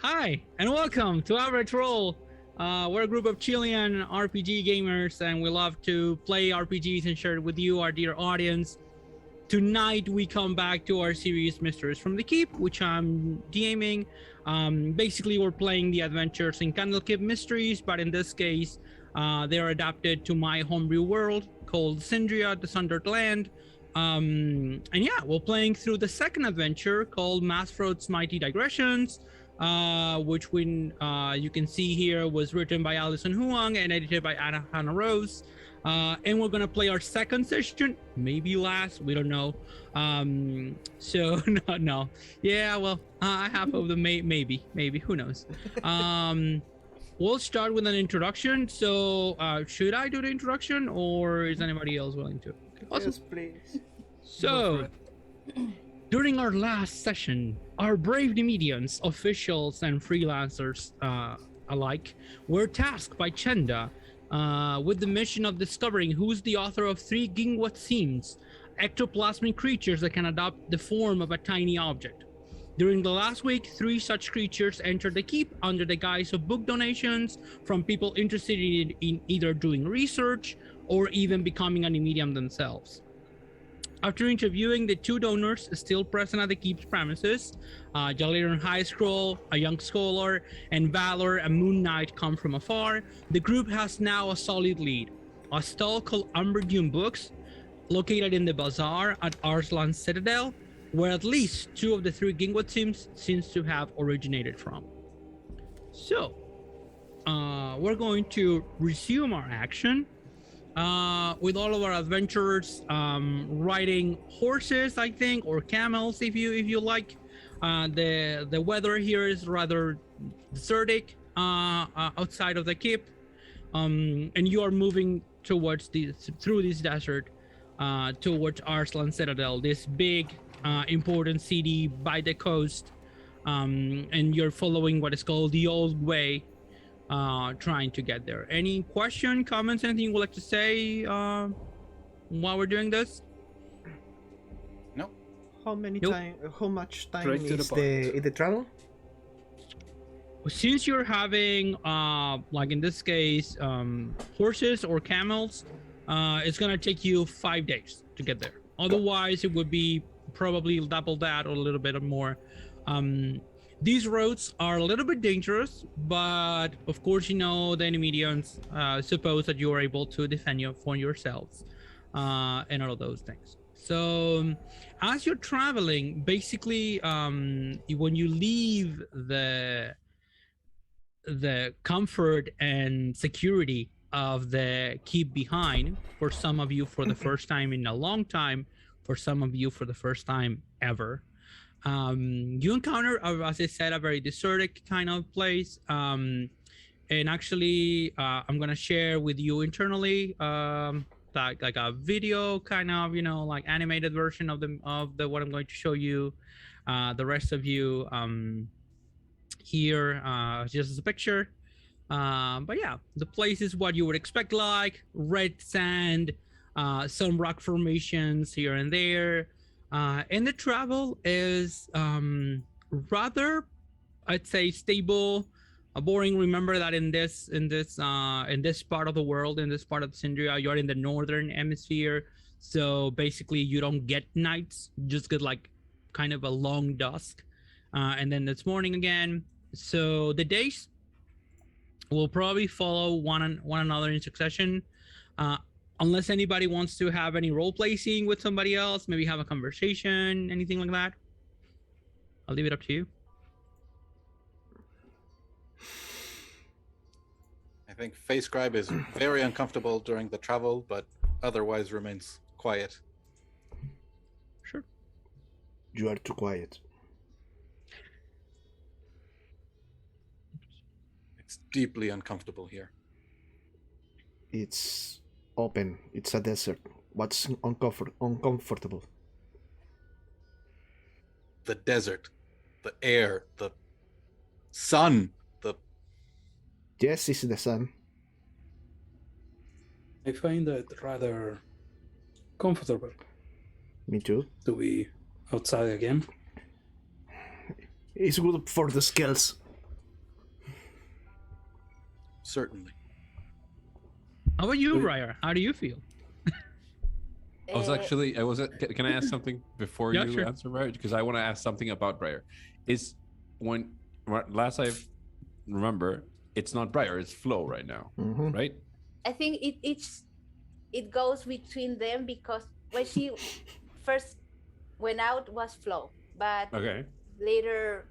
Hi, and welcome to Average Roll. We're a group of Chilean RPG gamers, and we love to play RPGs and share it with you, our dear audience. Tonight, we come back to our series Mysteries from the Keep, which I'm DMing. Basically, we're playing the adventures in Candlekeep Mysteries, but in this case, they're adapted to my homebrew world called Syndria, the Sundered Land. And yeah, we're playing through the second adventure called Mazfroth's Mighty Digressions, which you can see here was written by Alison Huang and edited by Hannah Rose. And we're gonna play our second session, maybe last, we don't know. So no. Yeah, well, I half of them maybe, who knows. We'll start with an introduction. So should I do the introduction or is anybody else willing to? Okay, awesome. Yes, please. So during our last session, our brave Nemedians, officials and freelancers alike, were tasked by Chenda with the mission of discovering who's the author of 3 Gingwat themes, ectoplasmic creatures that can adopt the form of a tiny object. During the last week, 3 such creatures entered the keep under the guise of book donations from people interested in either doing research or even becoming a Nemedian themselves. After interviewing the 2 donors still present at the keep's premises, Jaliran High Scroll, a young scholar, and Valor, a moon knight come from afar, the group has now a solid lead. A stall called Amber Dune Books, located in the bazaar at Arslan Citadel, where at least 2 of the 3 Gingwat teams seems to have originated from. So, we're going to resume our action with all of our adventurers riding horses, I think, or camels if you like. The weather here is rather desertic outside of the keep, and you are moving towards through this desert towards Arslan Citadel, this big important city by the coast, and you're following what is called the Old Way, trying to get there. Any question, comments, anything you would like to say while we're doing this? No. How much time Straight to is the the travel? Since you're having like in this case horses or camels, it's gonna take you 5 days to get there. Otherwise it would be probably double that or a little bit more. These roads are a little bit dangerous, but of course, you know, the Nemedians suppose that you are able to defend for yourselves and all of those things. So as you're traveling, basically, when you leave the comfort and security of the keep behind, for some of you for the first time in a long time, for some of you for the first time ever, you encounter, as I said, a very desertic kind of place. And actually, I'm gonna share with you internally, like a video kind of, you know, like animated version of the what I'm going to show you. The rest of you here, just as a picture. But yeah, the place is what you would expect, like red sand, some rock formations here and there. And the travel is rather, I'd say, stable, boring. Remember that in this part of the world, in this part of Syndria, you're in the northern hemisphere, so basically you don't get nights, you just get like kind of a long dusk, and then it's morning again. So the days will probably follow one another in succession. Unless anybody wants to have any role placing with somebody else, maybe have a conversation, anything like that. I'll leave it up to you. I think Face Scribe is very uncomfortable during the travel, but otherwise remains quiet. Sure. You are too quiet. It's deeply uncomfortable here. It's open. It's a desert. What's uncomfortable? The desert, the air, the sun, Yes, it's the sun. I find it rather comfortable Me too. to be outside again. It's good for the skills. certainly. How about you, Briar? How do you feel? I was. Can I ask something before Yeah, you sure. answer, Briar? Because I want to ask something about Briar. Is when last I remember, it's not Briar, it's Flo right now, right? I think it goes between them because when she first went out was Flo, but Okay. later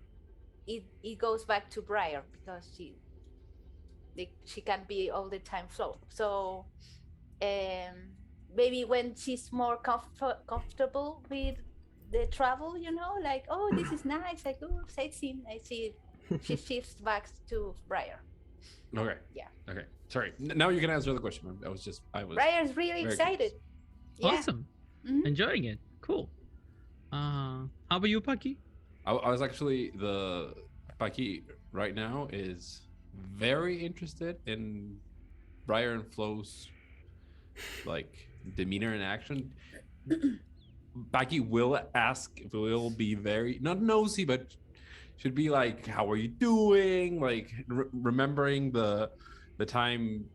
it goes back to Briar because she can't be all the time Flo. So maybe when she's more comfortable with the travel, like, oh, this is nice, like, oh, sightseeing, she shifts back to Briar. Okay. Yeah. Okay. Sorry. Now you can answer the question. I was. Briar's really very excited. curious. Yeah. Awesome. Mhm. Enjoying it. Cool. How about you, Paki? I was actually Paki right now is very interested in Briar and Flo's like demeanor and action. Paki will be very not nosy, but should be like, how are you doing? Like remembering the time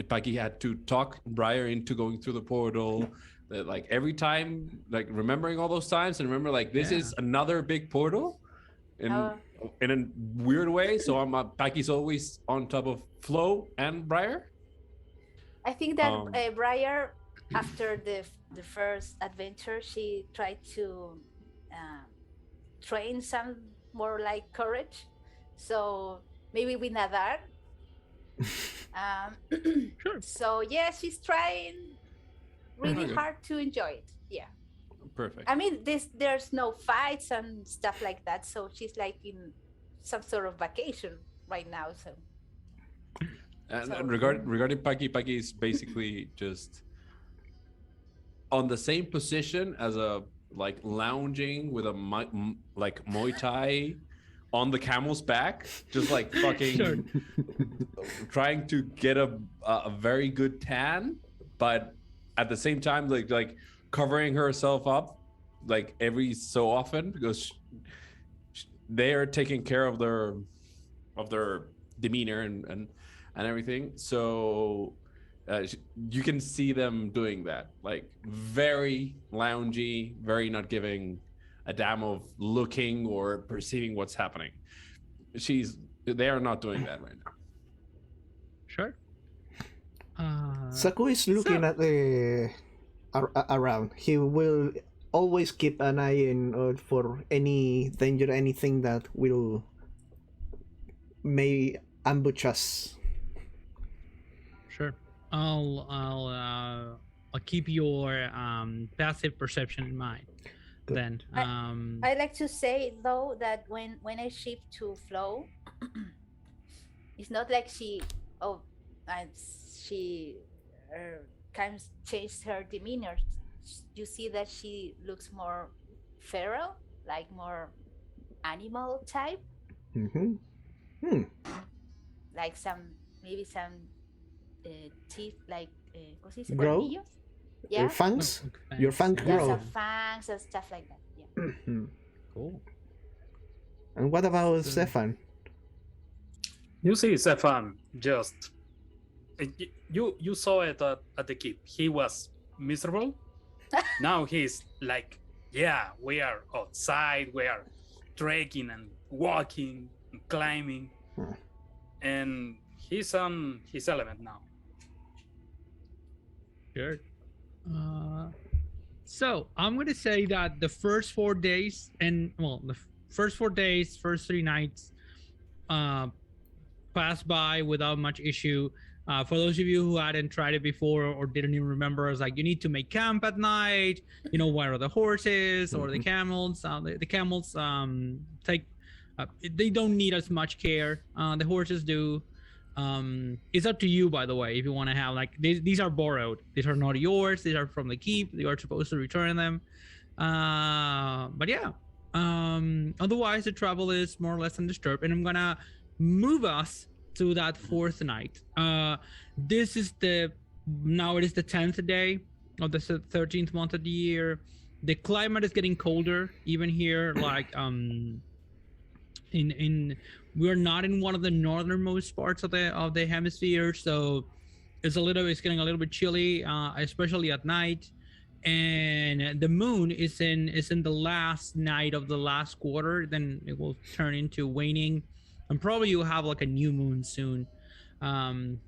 Paki had to talk Briar into going through the portal. That like every time, like remembering all those times and remember like this is another big portal in a weird way. So Paki's always on top of Flo and Briar. I think that Briar, after the first adventure, she tried to train some more like courage. So maybe with Nadar. Sure. So yeah, she's trying really Okay. hard to enjoy it. Yeah. Perfect. I mean, there's no fights and stuff like that. So she's like in some sort of vacation right now. So. And regarding Paki is basically just on the same position as a like lounging with a like Muay Thai on the camel's back, just like fucking Sure. trying to get a very good tan, but at the same time like covering herself up like every so often because they are taking care of their demeanor and everything. So you can see them doing that, like very loungy, very not giving a damn of looking or perceiving what's happening. They are not doing that right now. Sure. Saku is looking at the around. He will always keep an eye in for any danger, anything that may ambush us. Sure. I'll keep your passive perception in mind. Good. Then. I like to say though that when I shift to Flo, it's not like she kind of changed her demeanor. You see that she looks more feral, like more animal type, like maybe some teeth, like ¿cómo se dice? Grow? Colmillos? Yeah. Fangs? Oh, Your fangs Yeah, grow. some fangs and stuff like that. Yeah. Cool. And what about So- Stefan? You see, Stefan, just you saw it at the keep. He was miserable. Now he's like, yeah, we are outside. We are trekking and walking and climbing, and he's on his element now. Sure. So I'm gonna say that the first 4 days first 4 days, first 3 nights, passed by without much issue. For those of you who hadn't tried it before or didn't even remember, it's like you need to make camp at night. Where are the horses or the camels? The camels take. They don't need as much care. The horses do. It's up to you, by the way, if you want to have these are borrowed. These are not yours. These are from the keep. You are supposed to return them. But yeah. Otherwise, the travel is more or less undisturbed, and I'm gonna move us to that 4th night. This is now it is the 10th day of the 13th month of the year. The climate is getting colder, even here. in we're not in one of the northernmost parts of the hemisphere, so it's getting a little bit chilly, especially at night. And the moon is in the last night of the last quarter. Then it will turn into waning, and probably you'll have like a new moon soon. And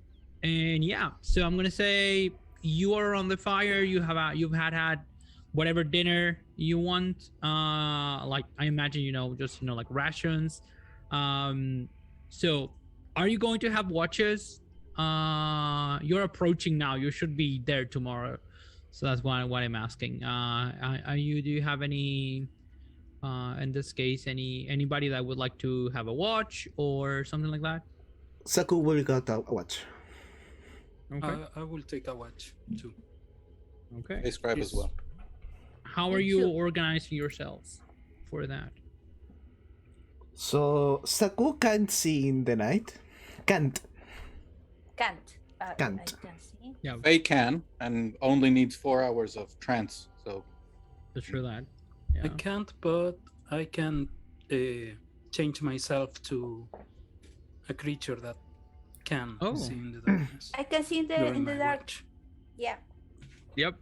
yeah, so I'm gonna say you are on the fire. You've had whatever dinner you want. Like I imagine just like rations. So are you going to have watches? You're approaching now. You should be there tomorrow. So that's why what I'm asking. Do you have any in this case anybody that would like to have a watch or something like that? Saku will got a watch. Okay. I will take a watch too. Okay. Face scribe as well. How are you organizing yourselves for that? So Saku can't see in the night. Can't. Can't. Can't. I can see. Yeah, Faye can, and only needs 4 hours of trance. So that's true that. I Yeah. can't, but I can change myself to a creature that can Oh. see in the darkness. I can see in during the my dark. watch. Yeah. Yep.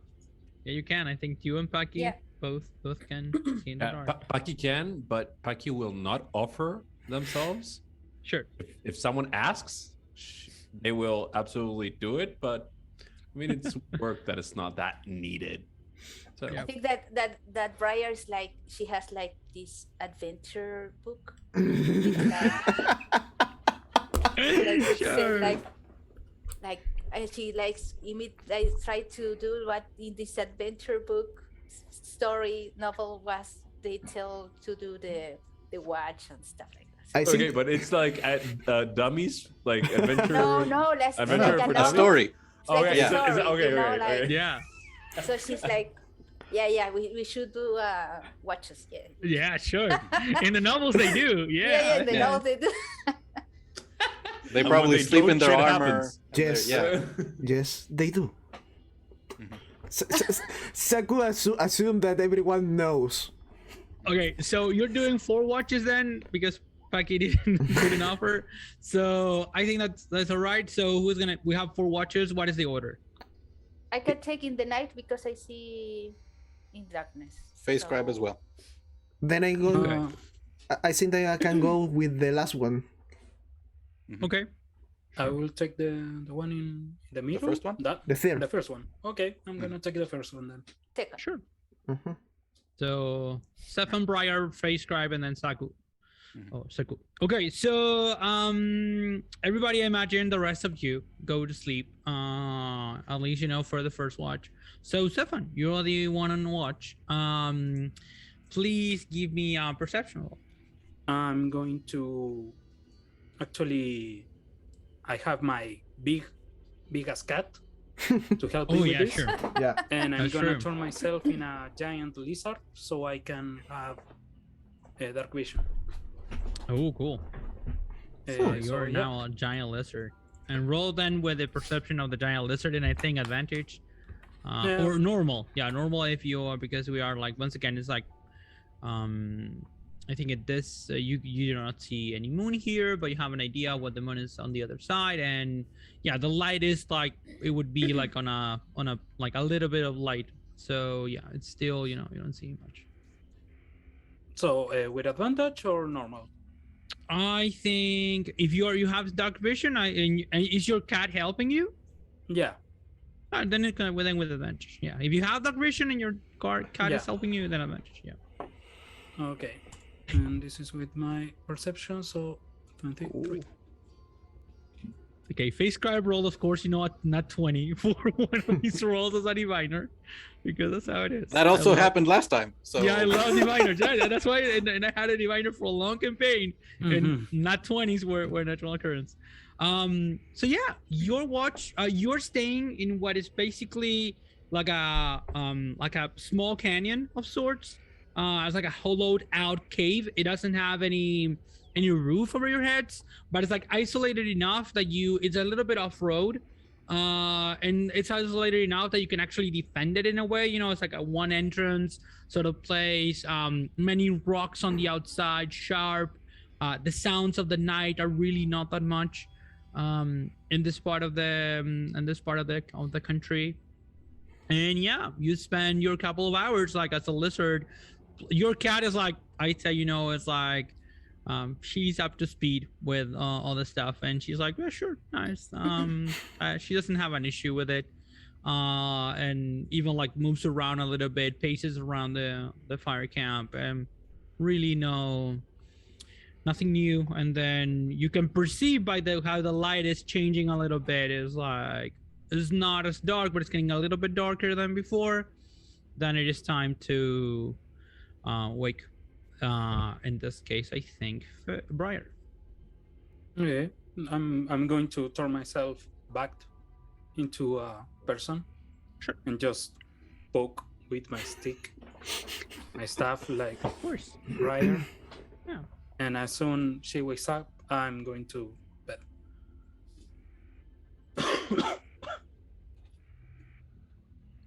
Yeah, you can. I think you and Paki Yeah. both can see in the dark. Paki can, but Paki will not offer themselves. Sure. If someone asks, they will absolutely do it. But I mean, it's work that is not that needed. So Yeah. I think that Briar is like she has like this adventure book. Sure. Like she likes try to do what in this adventure book story novel was they tell to do the watch and stuff like that. I okay, think but it's like at dummies, like adventure. No, let's Adventure like for a a dummies? novel. story. It's like Okay, a is it- story, okay, you know, okay, like- okay. Yeah. So she's like, yeah, we should do watches, yeah. Yeah, sure. In the novels they do. Yeah. They know they do. They And probably when they sleep in don't, their shit armor. happens. Yes. Yeah. yes, they do. Mhm. Saku assume that everyone knows. Okay, so you're doing 4 watches then because Paki didn't offer. So I think that's all right. So we have 4 watches. What is the order? I can take in the night because I see in darkness. Face scribe as well. Then I go. Okay. I think that I can go with the last one. Okay. I will take the one in the middle. first one? The third. The first one. Okay, I'm gonna take the first one then. Take it. Sure. Mhm. So Stefan, Briar, Face Scribe, and then Saku. Mhm. Oh, Saku. Okay, so everybody, I imagine the rest of you go to sleep. At least for the first watch. So Stefan, you're the one on watch. Please give me a perception roll. I'm going to actually. I have my biggest cat to help me Oh with yeah, this, sure. Yeah. and I'm That's gonna true. turn myself in a giant lizard so I can have a dark vision. Oh, cool. So So, you're yeah. now a giant lizard. And roll then with the perception of the giant lizard, and I think advantage. Yeah. Or normal. Yeah, normal if you are, because we are like, once again, it's like, I think at this, you do not see any moon here, but you have an idea what the moon is on the other side. And yeah, the light is like, it would be like on a like a little bit of light. So yeah, it's still, you don't see much. So with advantage or normal? I think if you have dark vision, and is your cat helping you? Yeah. Then it can with advantage. Yeah, if you have dark vision and your cat Yeah. is helping you, then advantage. Yeah. Okay. And this is with my perception, so 23. Okay, face scribe roll, of course, not 20 for one of these rolls as a diviner, because that's how it is. That I also love- happened last time. So Yeah, I love diviners. Yeah, that's why, and I had a diviner for a long campaign, Mhm. and not 20s were natural occurrence. So yeah, your watch, you're staying in what is basically like a small canyon of sorts. It's like a hollowed out cave. It doesn't have any roof over your heads, but it's like isolated enough that it's a little bit off road, and it's isolated enough that you can actually defend it in a way. It's like a one entrance sort of place, many rocks on the outside, sharp, The sounds of the night are really not that much in this part of the country. And yeah, you spend your couple of hours like as a lizard. Your cat is like, I'd say, it's like she's up to speed with all this stuff, and she's like, yeah, sure, nice. She doesn't have an issue with it, and even like moves around a little bit, paces around the fire camp, and really nothing new. And then you can perceive by how the light is changing a little bit. Is like it's not as dark, but it's getting a little bit darker than before. Then it is time to wake. In this case, I think Briar. Okay, I'm going to turn myself back into a person. Sure. And just poke with my stick, my staff, like Of course. Briar. Yeah. And as soon she wakes up, I'm going to bed.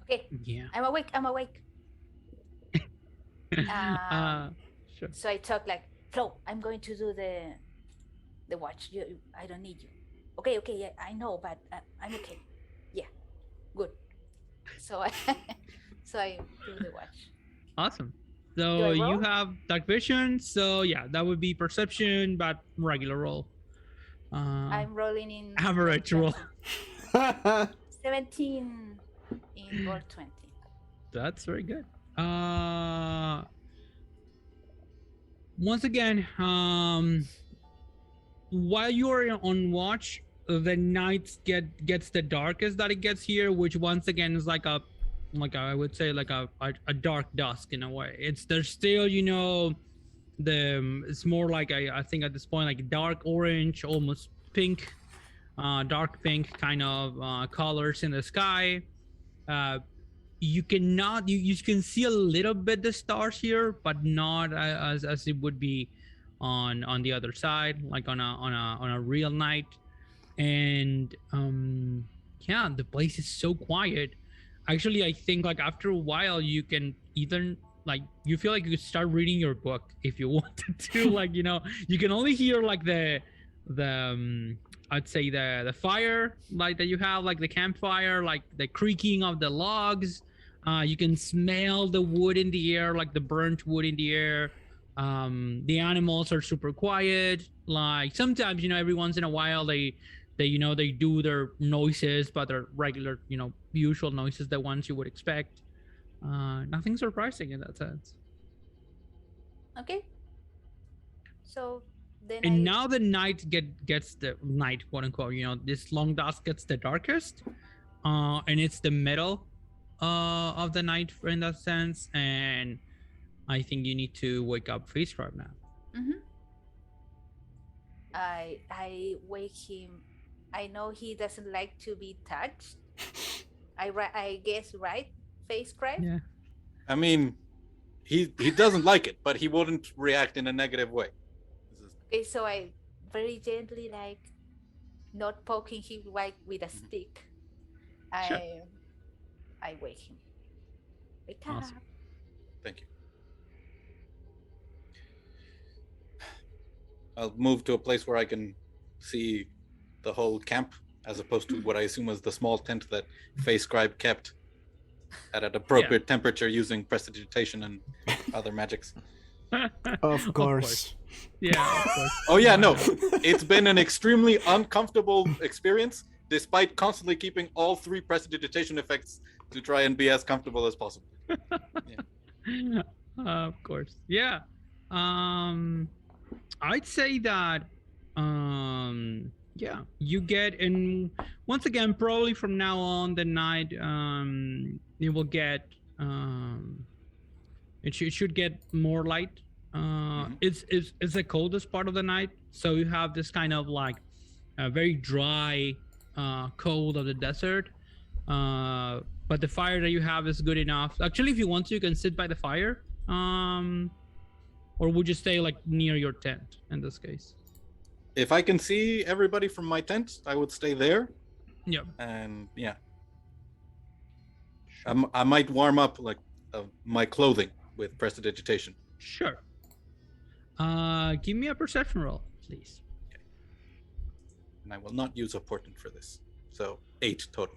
Okay, Yeah. I'm awake. Sure. So I talk like, Flo, I'm going to do the watch. I don't need you. Okay, yeah, I know, but I'm okay. Yeah, good. So I do the watch. Awesome. Do So I you roll? have dark vision. So yeah, that would be perception, but regular roll. I'm rolling in Average roll. 17 in roll 20. That's very good. Once again, while you are on watch, the night gets the darkest that it gets here, which once again is like I would say like a dark dusk in a way. There's still it's more like I think at this point like dark orange, almost pink, dark pink kind of colors in the sky. You can see a little bit the stars here, but not as it would be on the other side, like on a real night. And yeah, the place is so quiet. Actually, I think like after a while you can either like you feel like you could start reading your book if you wanted to. Like you can only hear like the I'd say the fire like that you have, like the campfire, like the creaking of the logs. You can smell the wood in the air, like the burnt wood in the air. The animals are super quiet. Like sometimes, every once in a while they do their noises, but they're regular, usual noises, the ones you would expect. Nothing surprising in that sense. Okay. So then And now the night gets the night, quote unquote, this long dusk gets the darkest, and it's the middle of the night in that sense. And I think you need to wake up Face Drive now. Mm-hmm. I wake him. I know he doesn't like to be touched. I guess, right? Face cry. Yeah. I mean, he doesn't like it, but he wouldn't react in a negative way. Okay, so I very gently, like, not poking him like with a stick. Sure. I wake him. Wake Awesome. up. Thank you. I'll move to a place where I can see the whole camp, as opposed to what I assume was the small tent that Face Scribe kept at an appropriate temperature using prestidigitation and other magics. Of course. Yeah, of course. Oh yeah, no, it's been an extremely uncomfortable experience, despite constantly keeping all 3 prestidigitation effects to try and be as comfortable as possible. Of course. Yeah. I'd say that yeah, you get in once again, probably from now on the night you will get it should get more light. It's the coldest part of the night, so you have this kind of like very dry cold of the desert, but the fire that you have is good enough. Actually, if you want to, you can sit by the fire, or would you stay like near your tent in this case? If I can see everybody from my tent, I would stay there. Yep. And yeah, I might warm up like my clothing with prestidigitation. Sure. Give me a perception roll, please. And I will not use a portent for this. So 8 total.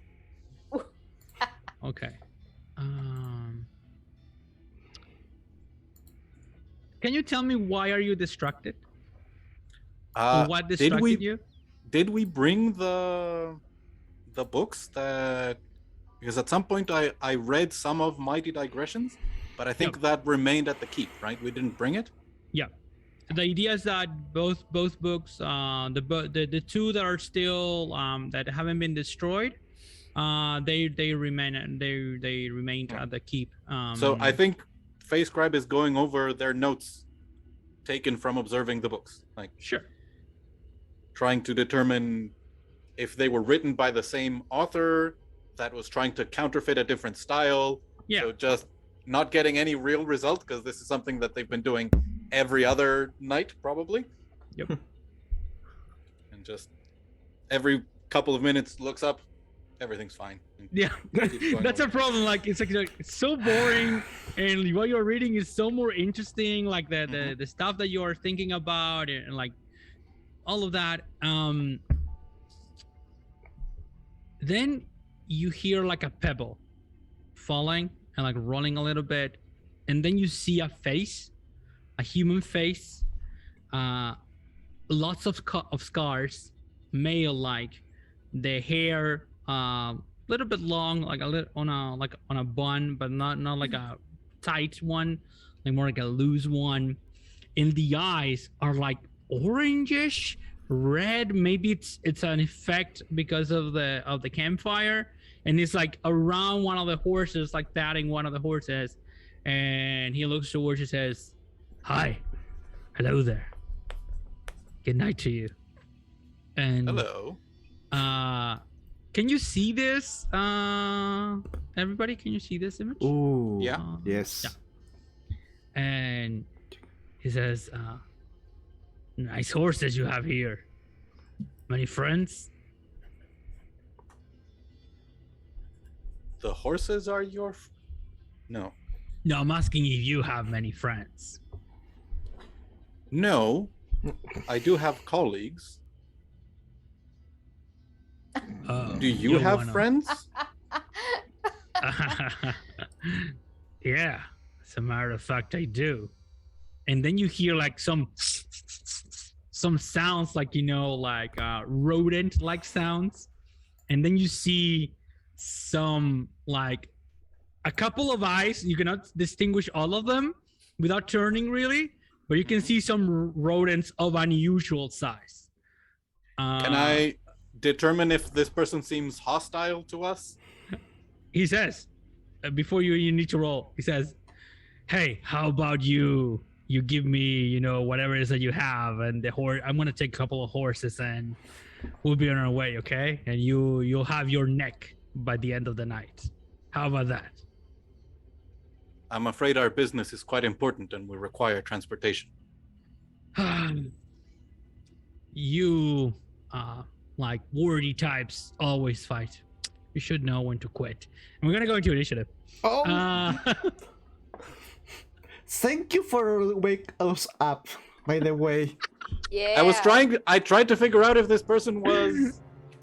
Okay. Can you tell me why are you distracted? Or what distracted you? Did we bring the books that? Because at some point I read some of Mighty Digressions, but I think that remained at the keep, right? We didn't bring it. Yeah. The idea is that both books, the two that are still that haven't been destroyed, they remain at the keep. So I think Face Scribe is going over their notes taken from observing the books, like sure, trying to determine if they were written by the same author that was trying to counterfeit a different style. Yeah. So just not getting any real result, because this is something that they've been doing every other night, probably. Yep. And just every couple of minutes looks up, everything's fine. And Yeah, keeps going that's a on. problem. Like it's so boring, and what you're reading is so more interesting. Like the stuff that you are thinking about, and like all of that. Then you hear like a pebble falling and like rolling a little bit, and then you see a face, a human face, lots of scars, male-like, the hair little bit long, like a little on a bun, but not like a tight one, like more like a loose one. And the eyes are like orangish red. Maybe it's an effect because of the campfire, and it's like around one of the horses, like patting one of the horses, and he looks towards you, says, "Hi, hello there, good night to you." And Hello. can you see this, everybody? Can you see this image? Ooh. Yeah. Yes. Yeah. And he says, "Nice horses you have here. Many friends?" The horses are your No. No, I'm asking if you have many friends. No. I do have colleagues. Do you have friends? Yeah, as a matter of fact, I do. And then you hear like some sounds, like, like rodent-like sounds. And then you see some, like, a couple of eyes. You cannot distinguish all of them without turning, really, but you can see some rodents of unusual size. Can I determine if this person seems hostile to us? He says, before you need to roll, he says, "Hey, how about you give me, whatever it is that you have, and the horse, I'm gonna take a couple of horses and we'll be on our way, okay? And you'll have your neck by the end of the night. How about that?" I'm afraid our business is quite important and we require transportation. You like wordy types always fight. You should know when to quit. And we're gonna go into initiative. Oh, thank you for wake us up, by the way. Yeah. I tried to figure out if this person was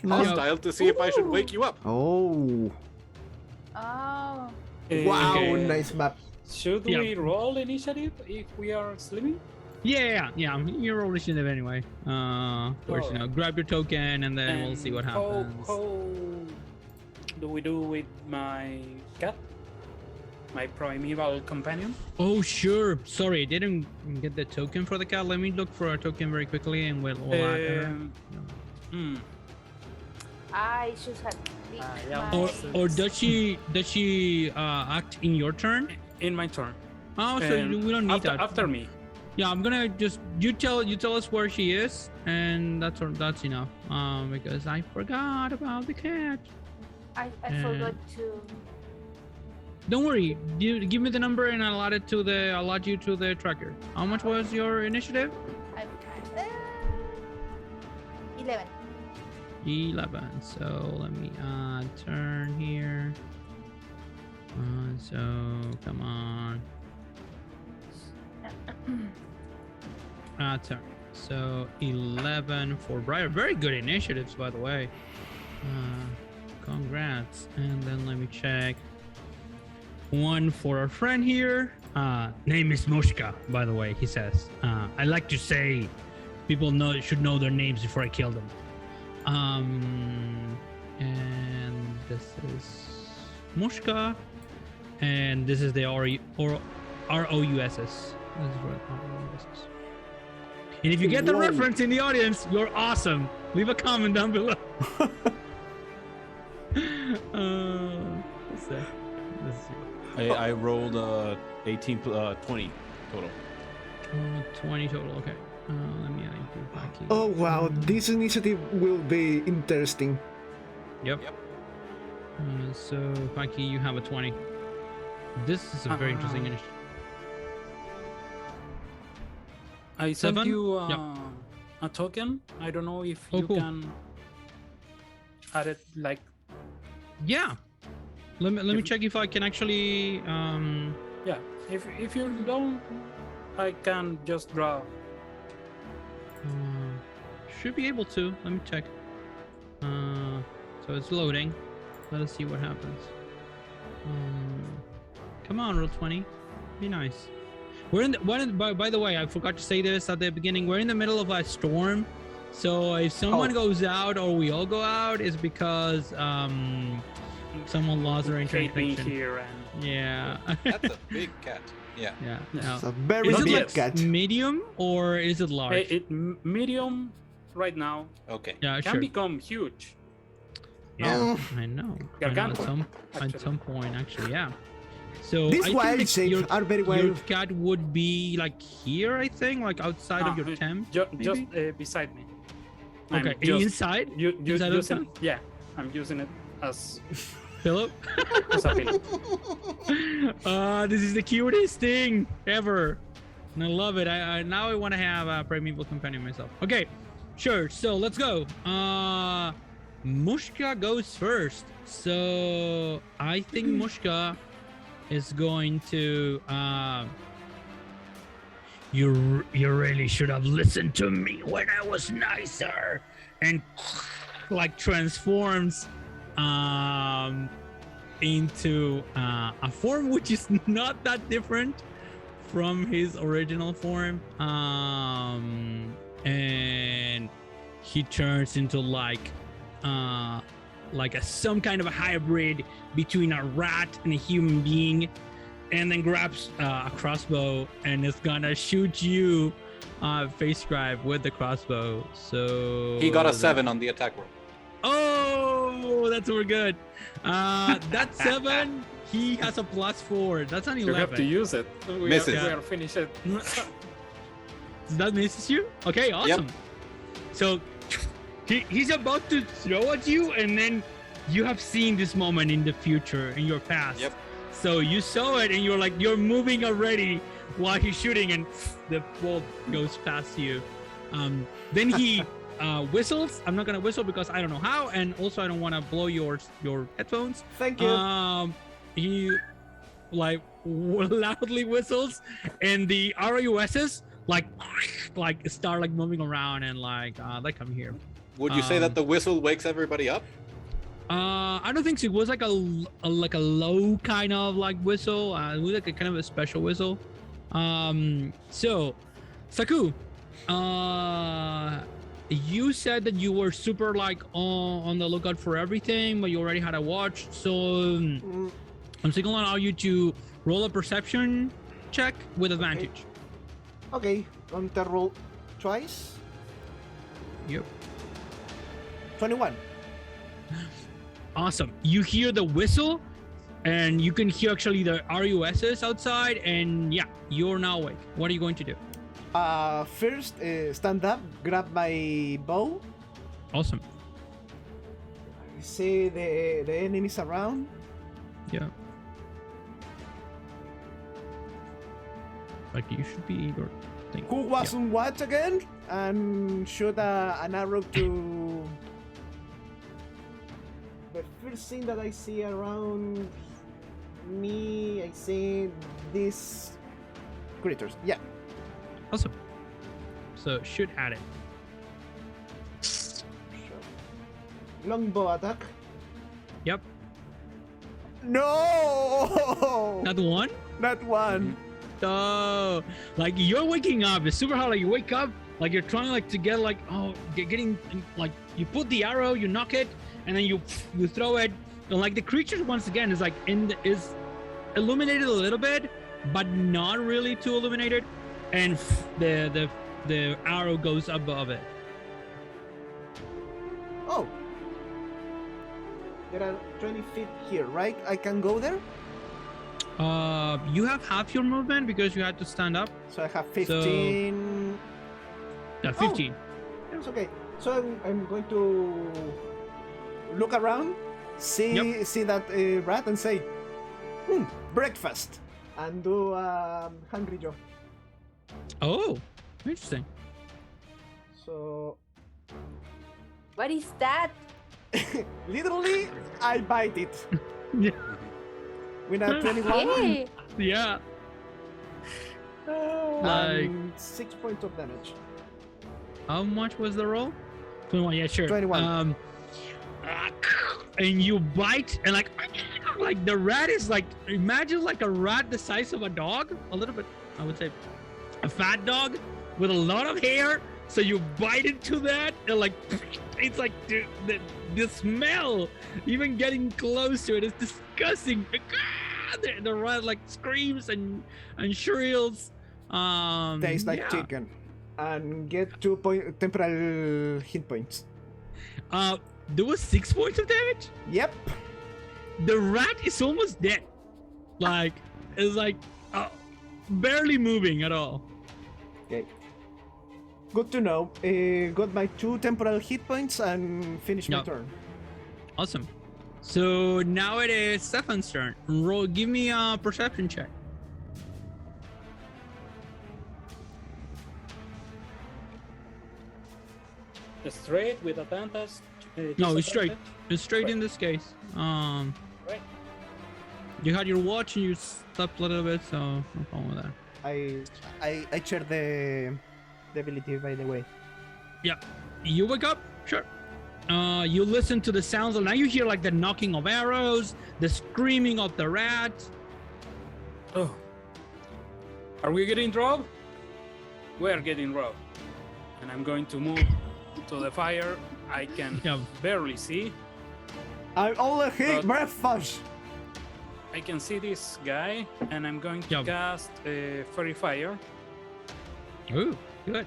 hostile to see if I should wake you up. Oh, Oh. wow, Okay. nice map. Should Yeah. we roll initiative if we are sleeping? Yeah. You're roll initiative anyway. Of course, Alright. grab your token and then we'll see what happens. How do we do with my cat? My primeval companion? Oh, sure. Sorry, I didn't get the token for the cat. Let me look for a token very quickly and we'll add her. I should have. yeah. Or does she act in your turn? In my turn. Oh, so we don't need that. After me. Yeah, I'm gonna just you tell us where she is, and that's enough. Because I forgot about the cat. I forgot to. Don't worry. You give me the number and I'll add you to the tracker. How much was your initiative? I'm 11. 11. So let me turn here. So come on. turn. So 11 for Briar. Very good initiatives, by the way. Congrats. And then let me check. 1 for our friend here. Name is Mushka, by the way, he says. I like to say people should know their names before I kill them. And this is Mushka. And this is the ROUSS. This is what ROUSS. And if you get the reference in the audience, you're awesome. Leave a comment down below. What's that? I rolled 18, 20 total. 20 total, okay. Let me include Paki. Oh wow, this initiative will be interesting. Yep. So, Paki, you have a 20. This is a very interesting initiative. I sent 7? you Yep. a token. I don't know if Oh, you cool. can add it like. Yeah. Let me check if I can actually. Yeah, if you don't, I can just draw. Should be able to. Let me check. So it's loading. Let us see what happens. Come on, roll 20. Be nice. We're in the, by the way, I forgot to say this at the beginning. We're in the middle of a storm. So if someone goes out or we all go out, it's because someone lost their Hate being internet connection. here and Yeah. That's a big cat. Yeah. Yeah. It's No. a very Is it big like cat. medium or is it large? medium right now Okay. Yeah, can sure. become huge. Yeah, I know. I know at Actually. some point, actually, yeah. So These I wild think shapes are very your wild. cat would be like here, I think, like outside of your tent. Just beside me. I'm Okay, just inside? Inside Inside using, yeah, I'm using it as Pillow? as a pillow. This is the cutest thing ever. And I love it. I now I want to have a primeval companion myself. Okay, sure. So let's go. Mushka goes first. So I think Mushka is going to you really should have listened to me when I was nicer, and like transforms into a form which is not that different from his original form, and he turns into like some kind of a hybrid between a rat and a human being, and then grabs a crossbow and is gonna shoot you, face scribe, with the crossbow. So He got a 7 on the attack roll. Oh, that's we're good. That's 7. He has a +4. That's an 11. You have to use it. Misses. We are finished. That misses you? Okay, awesome. So he's about to throw at you, and then you have seen this moment in the future, in your past. Yep. So you saw it, and you're moving already while he's shooting, and the bolt goes past you. Then he whistles. I'm not gonna whistle because I don't know how, and also I don't want to blow your headphones. Thank you. He like loudly whistles, and the RUSs like start like moving around, and like they come here. Would you say that the whistle wakes everybody up? I don't think so. It was like a low kind of like whistle. It was like a kind of a special whistle. So Saku, you said that you were super like on the lookout for everything, but you already had a watch. So I'm still gonna allow you to roll a perception check with advantage. Okay, on the roll twice. Yep. 21. Awesome. You hear the whistle, and you can hear actually the RUSs outside, and yeah, you're now awake. What are you going to do? First, stand up, grab my bow. Awesome. See the enemies around. Yeah. Like you should be your thing. Who was on watch again? And shoot an arrow to the first thing that I see around me. I see these creatures. Yeah. Awesome. So shoot at it. Longbow attack. Yep. No! Not one? Not one. Oh, like you're waking up. It's super hard. Like you wake up, like you're trying like to get like getting like you put the arrow, you knock it, and then you throw it. And like the creature once again is like is illuminated a little bit, but not really too illuminated, and the arrow goes above it. Oh. There are 20 feet here, right? I can go there? You have half your movement because you had to stand up. So I have 15. Yeah, 15. It's okay. So I'm going to look around, see that rat, and say, breakfast, and do Hungry Joe. Oh, interesting. So What is that? literally, I bite it. Yeah. With a 21 Hey, Yeah. Like, and 6 points of damage. how much was the roll? 21. Yeah, sure. 21. And you bite, and like the rat is like, imagine like a rat the size of a dog, a little bit. I would say a fat dog with a lot of hair. So you bite into that, and like it's like the smell, even getting close to it is disgusting. The rat like screams and shrills. Tastes like yeah. chicken. And get 2 temporal hit points. There was 6 points of damage. Yep. The rat is almost dead. Like it's like barely moving at all. Okay. Good to know. Got my 2 temporal hit points and finish my Yep. turn. Awesome. So now it is Stefan's turn. Roll. Give me a perception check. Straight with advantage. No, it's straight. disadvantage? It's straight in Right. this case. Right. You had your watch and you slept a little bit, so no problem with that. I share the ability, by the way. Yeah. You wake up? Sure. You listen to the sounds, and now you hear like the knocking of arrows, the screaming of the rat. Oh. Are we getting robbed? We're getting robbed. And I'm going to move to the fire. I can Yeah. barely see. I only hate But- breakfast. I can see this guy, and I'm going to Yeah. cast Fairy Fire. Ooh, good.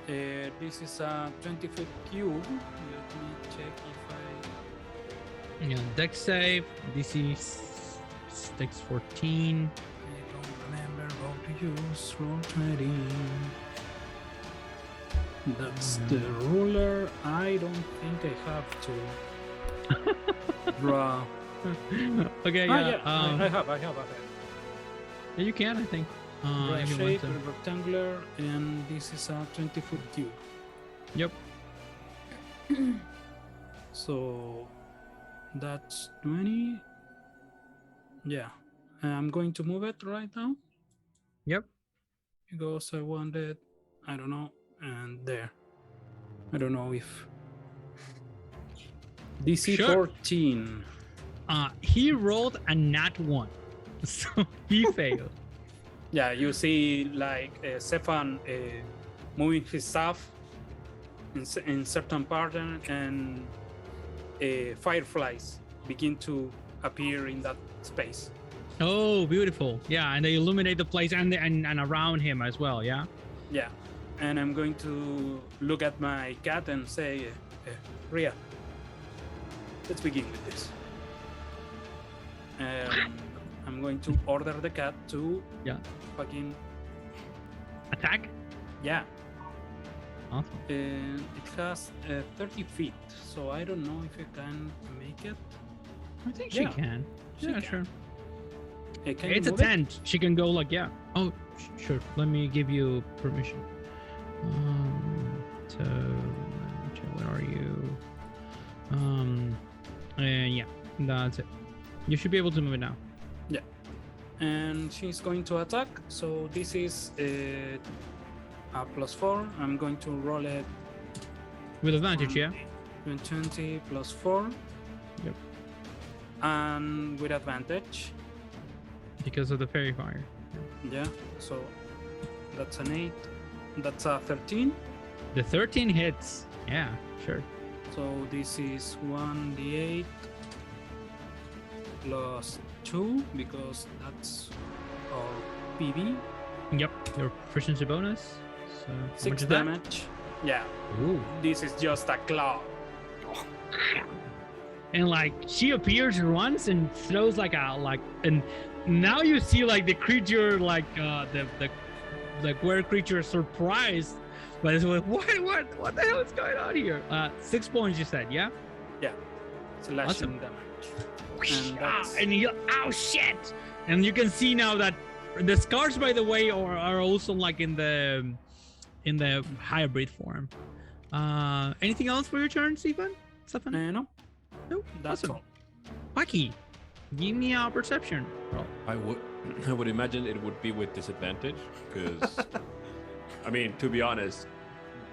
This is a 20-foot cube. Let me check if I. Yeah, dex save. DC Dex 14. I don't remember how to use roll 20. That's the ruler. I don't think I have to draw. Okay, yeah. I have. Yeah, you can, I think. Right if you shape, want to. rectangular, and this is a 20-foot cube. Yep. So that's 20. Yeah, I'm going to move it right now Yep. because I want it. I don't know, and there. I don't know if DC Sure. 14. He rolled a nat 1. So he failed. Yeah, you see like Stefan moving his staff in certain pattern, and fireflies begin to appear in that space. Oh, beautiful. Yeah, and they illuminate the place and around him as well, yeah? Yeah, and I'm going to look at my cat and say, Ria, let's begin with this. I'm going to order the cat to Yeah. fucking Attack? yeah. Awesome. And it has 30 feet, so I don't know if I can make it. I think she Yeah. can. She Yeah, can. sure. Can you It's a move it? tent. She can go like, yeah. Oh, sure. Let me give you permission. So, let me check, where are you? And yeah, that's it. You should be able to move it now. And she's going to attack. So this is +4. I'm going to roll it With advantage, yeah. 20 plus 4. Yep. And with advantage. Because of the fairy fire. Yeah. So that's an 8. That's a 13. The 13 hits. Yeah, sure. So this is 1d8 plus 2 because that's our PB. Yep, your proficiency bonus. So how much 6 is that? damage. Yeah. Ooh. This is just a claw. And like she appears once and throws and now you see like the creature the were creature surprised, but it's like what the hell is going on here? 6 points you said, yeah? Yeah. Slashing Awesome. damage. And you oh shit! And you can see now that the scars, by the way, are also like in the hybrid form. Anything else for your turn, Stefan? No, No, that's awesome. all. Paki, give me a perception roll. I would imagine it would be with disadvantage because, I mean, to be honest,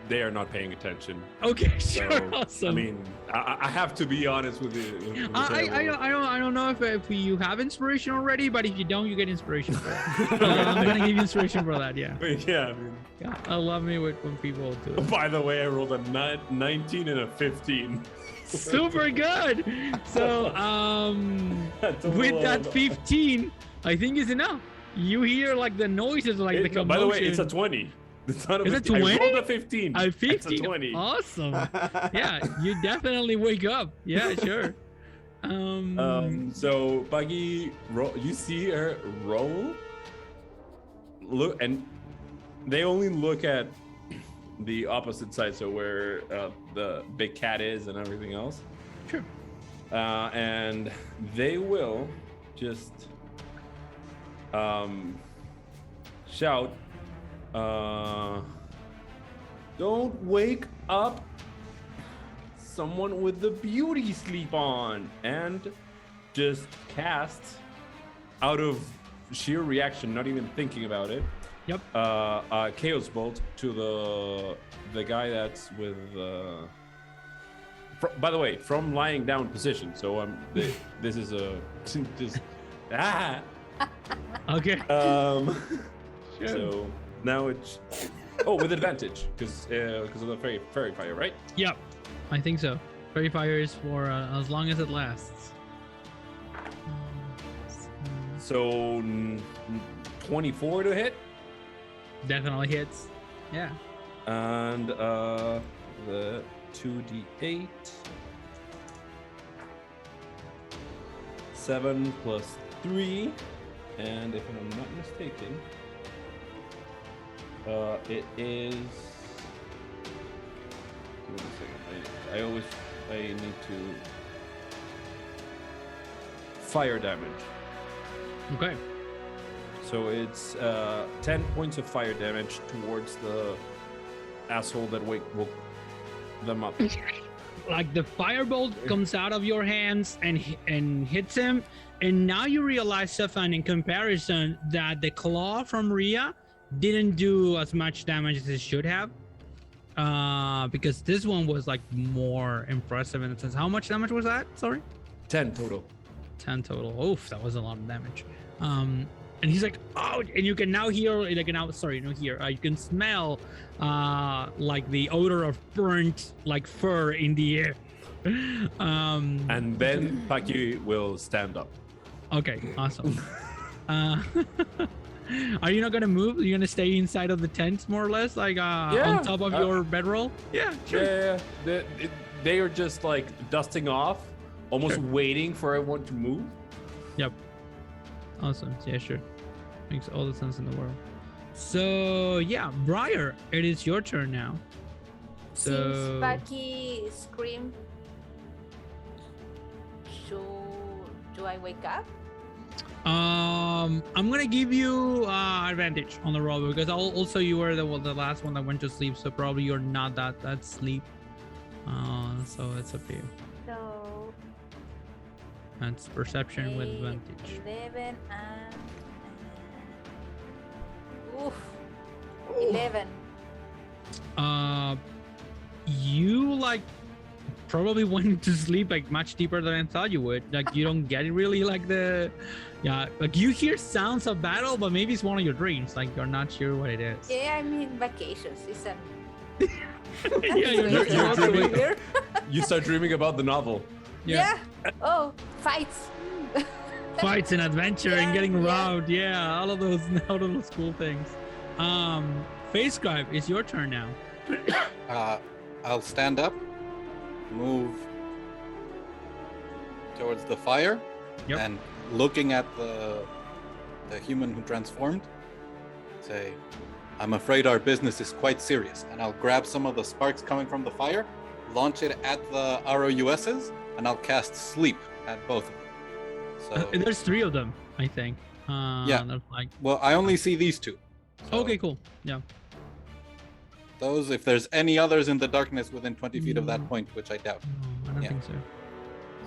they are not paying attention. Okay, So, sure, awesome. I mean, I have to be honest with you. I don't know if you have inspiration already, but if you don't, you get inspiration for that. I'm gonna give you inspiration for that. Yeah. Yeah, I mean, Yeah, I love me when people do it. by the way, I rolled a 19 and a 15. Super good. So with that 15, I think is enough. You hear like the noises, like the commotion. By the way, it's a 20. It's not a Is it 15. 20? I rolled a 15. A 50. It's a 20. Awesome. Yeah, you definitely wake up. Yeah, sure. So Buggy, you see her roll. Look, and they only look at the opposite side, so where the big cat is and everything else. Sure. And they will just shout, "Don't wake up someone with the beauty sleep on," and just cast, out of sheer reaction, not even thinking about it. Yep. Chaos Bolt to the guy that's with. By the way, from lying down position. So this is a just Okay. Sure. So now it's with advantage because of the fairy fire, right? Yep. I think so. Fairy fire is for as long as it lasts. So 24 to hit. Definitely hits. Yeah. And the 2d8. 7 plus 3. And if I'm not mistaken, it is. Give me a second. I need to. Fire damage. Okay. So it's 10 points of fire damage towards the asshole that woke them up. Like the firebolt comes out of your hands and hits him, and now you realize, Stefan, in comparison, that the claw from Rhea didn't do as much damage as it should have, because this one was like more impressive in a sense. How much damage was that? Sorry. 10 total. 10 total. Oof, that was a lot of damage. And he's like, oh, and you can now hear, like, now, sorry, no hear. You can smell, like the odor of burnt, like fur in the air. And then Paki will stand up. Okay, awesome. Are you not gonna move? Are you gonna stay inside of the tent, more or less, like on top of your bedroll? Yeah, sure. Yeah. They are just like dusting off, almost Sure. waiting for everyone to move. Yep. Awesome. Yeah, sure. Makes all the sense in the world. So yeah, Briar, it is your turn now. Since Bucky screamed, do I wake up? I'm gonna give you advantage on the roll because also you were the last one that went to sleep, so probably you're not that sleep. So it's up to you. So That's perception with advantage. 11 and oof, 11. You like probably went to sleep like much deeper than I thought you would. Like you don't get it really like like you hear sounds of battle, but maybe it's one of your dreams. Like you're not sure what it is. Yeah, I mean vacations. It's a Yeah, you're also dreaming. weird. You start dreaming about the novel. Yeah. Oh, fights. Fights and adventure and Yeah, getting yeah. robbed. Yeah, all of those cool things. Face Scribe, it's your turn now. I'll stand up, move towards the fire, Yep. and looking at the human who transformed, say, I'm afraid our business is quite serious. And I'll grab some of the sparks coming from the fire, launch it at the ROUSs, and I'll cast sleep at both of them. So, There's 3 of them, I think. Yeah. They're like, well, I only see these 2. So okay, cool. Yeah. Those, if there's any others in the darkness within 20 feet of that point, which I doubt. No, I don't Yeah. think so.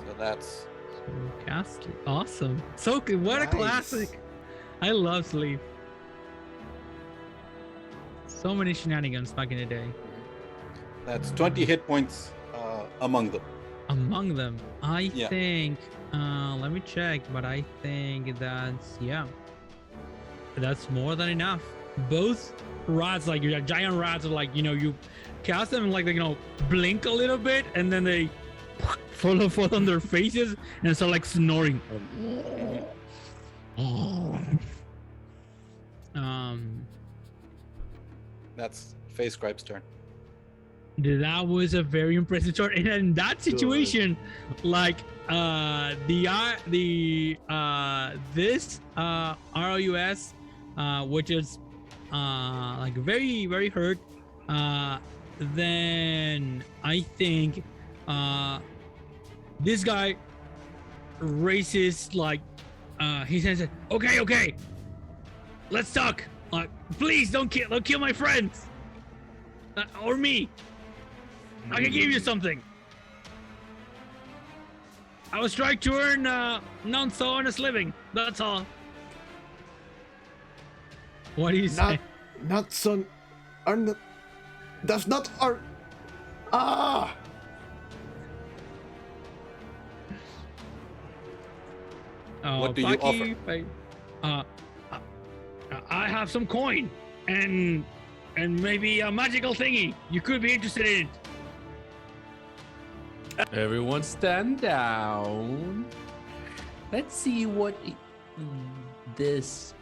So that's So cast it. Awesome. So good. What a Nice. classic. I love sleep. So many shenanigans back in the day. 20 hit points among them. Among them, I Yeah. think, let me check, but I think that's more than enough. Both rats, like your giant rats, are like, you cast them and like, blink a little bit and then they fall on their faces and start like snoring. That's Face Scribe's turn. That was a very impressive turn, and in that situation, like this ROUS, which is like very very hurt, then I think this guy raises like he says, okay, let's talk. Please don't kill my friends or me. I can give you something. I was trying to earn non-so honest living. That's all. What do you say? Not so. Does not are. Ah. What do you Bucky, I have some coin and maybe a magical thingy. You could be interested in it. Everyone stand down. Let's see what this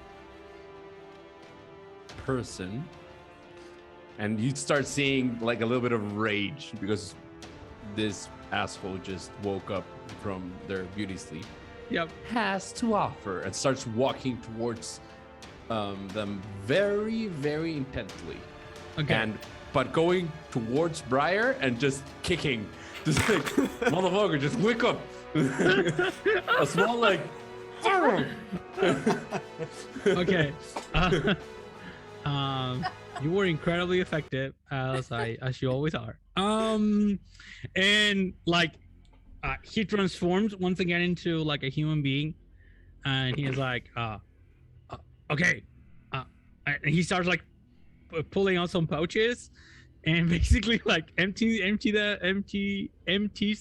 person, and you start seeing like a little bit of rage because this asshole just woke up from their beauty sleep. Yep. Has to offer and starts walking towards them very, very intently. Okay. But going towards Briar and just kicking. Just like, motherfucker, just wake up. A small like. Okay. You were incredibly effective, as you always are. And like, he transforms once again into like a human being, and he's like, okay, and he starts like pulling out some pouches, and basically like empties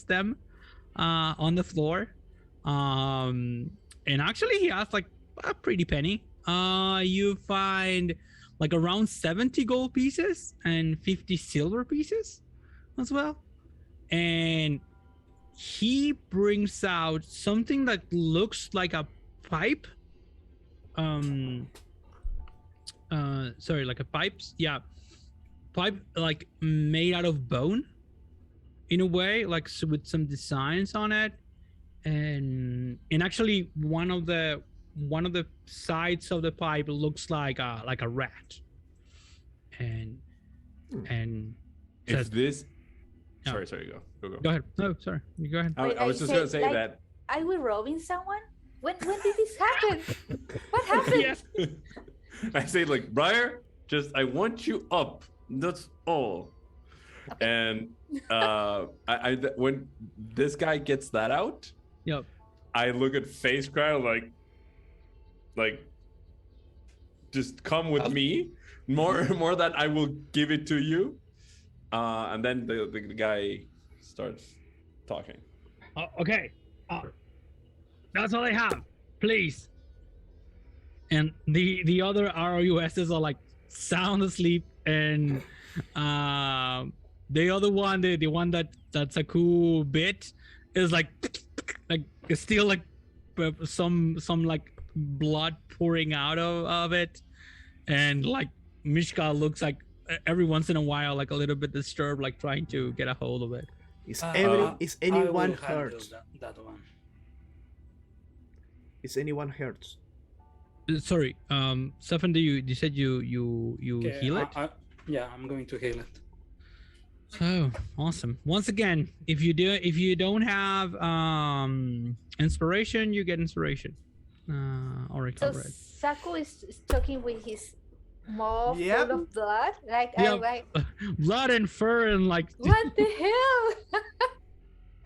them on the floor. And actually he has like a pretty penny. You find like around 70 gold pieces and 50 silver pieces as well. And he brings out something that looks like a pipe. Like a pipe like made out of bone in a way, like with some designs on it, and actually one of the sides of the pipe looks like a rat, and If says, this, Yeah. sorry, go. go ahead. No, sorry, you go ahead. I was just gonna say like, that. Are we robbing someone? When did this happen? What happened? Yes. I say like, Briar, I want you up. That's all. And when this guy gets that out, Yep. I look at Face Cry like, just come with me. more that I will give it to you. And then the guy starts talking. Okay. That's all I have. Please. And the other ROUSs are like sound asleep, and the other one, the one that's a cool bit, is like it's still like some like blood pouring out of it, and like Mishka looks like every once in a while like a little bit disturbed, like trying to get a hold of it. Is I anyone will handle hurt? that one. Is anyone hurt? Sorry, Stefan, you said you Okay, heal it? Yeah, I'm going to heal it. Oh, awesome. Once again, if you don't have inspiration, you get inspiration. Or So recover it. Saku is talking with his mouth Yep. full of blood. Like Yep. I'm like, Blood and fur and like what the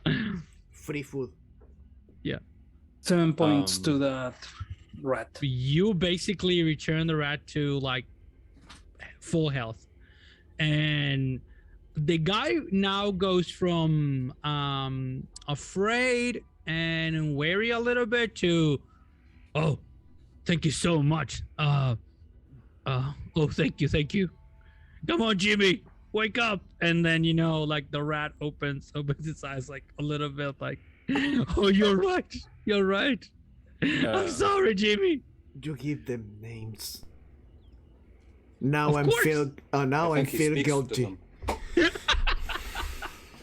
hell? Free food. 7 points to that rat. you basically return the rat to like full health. And the guy now goes from afraid and wary a little bit to, oh, thank you so much. Oh, thank you. Come on, Jimmy, wake up. And then, like the rat opens its eyes like a little bit like, oh, you're right. I'm sorry, Jimmy. You give them names. Now Of I'm course. feel. Now I I'm think he feel speaks to guilty.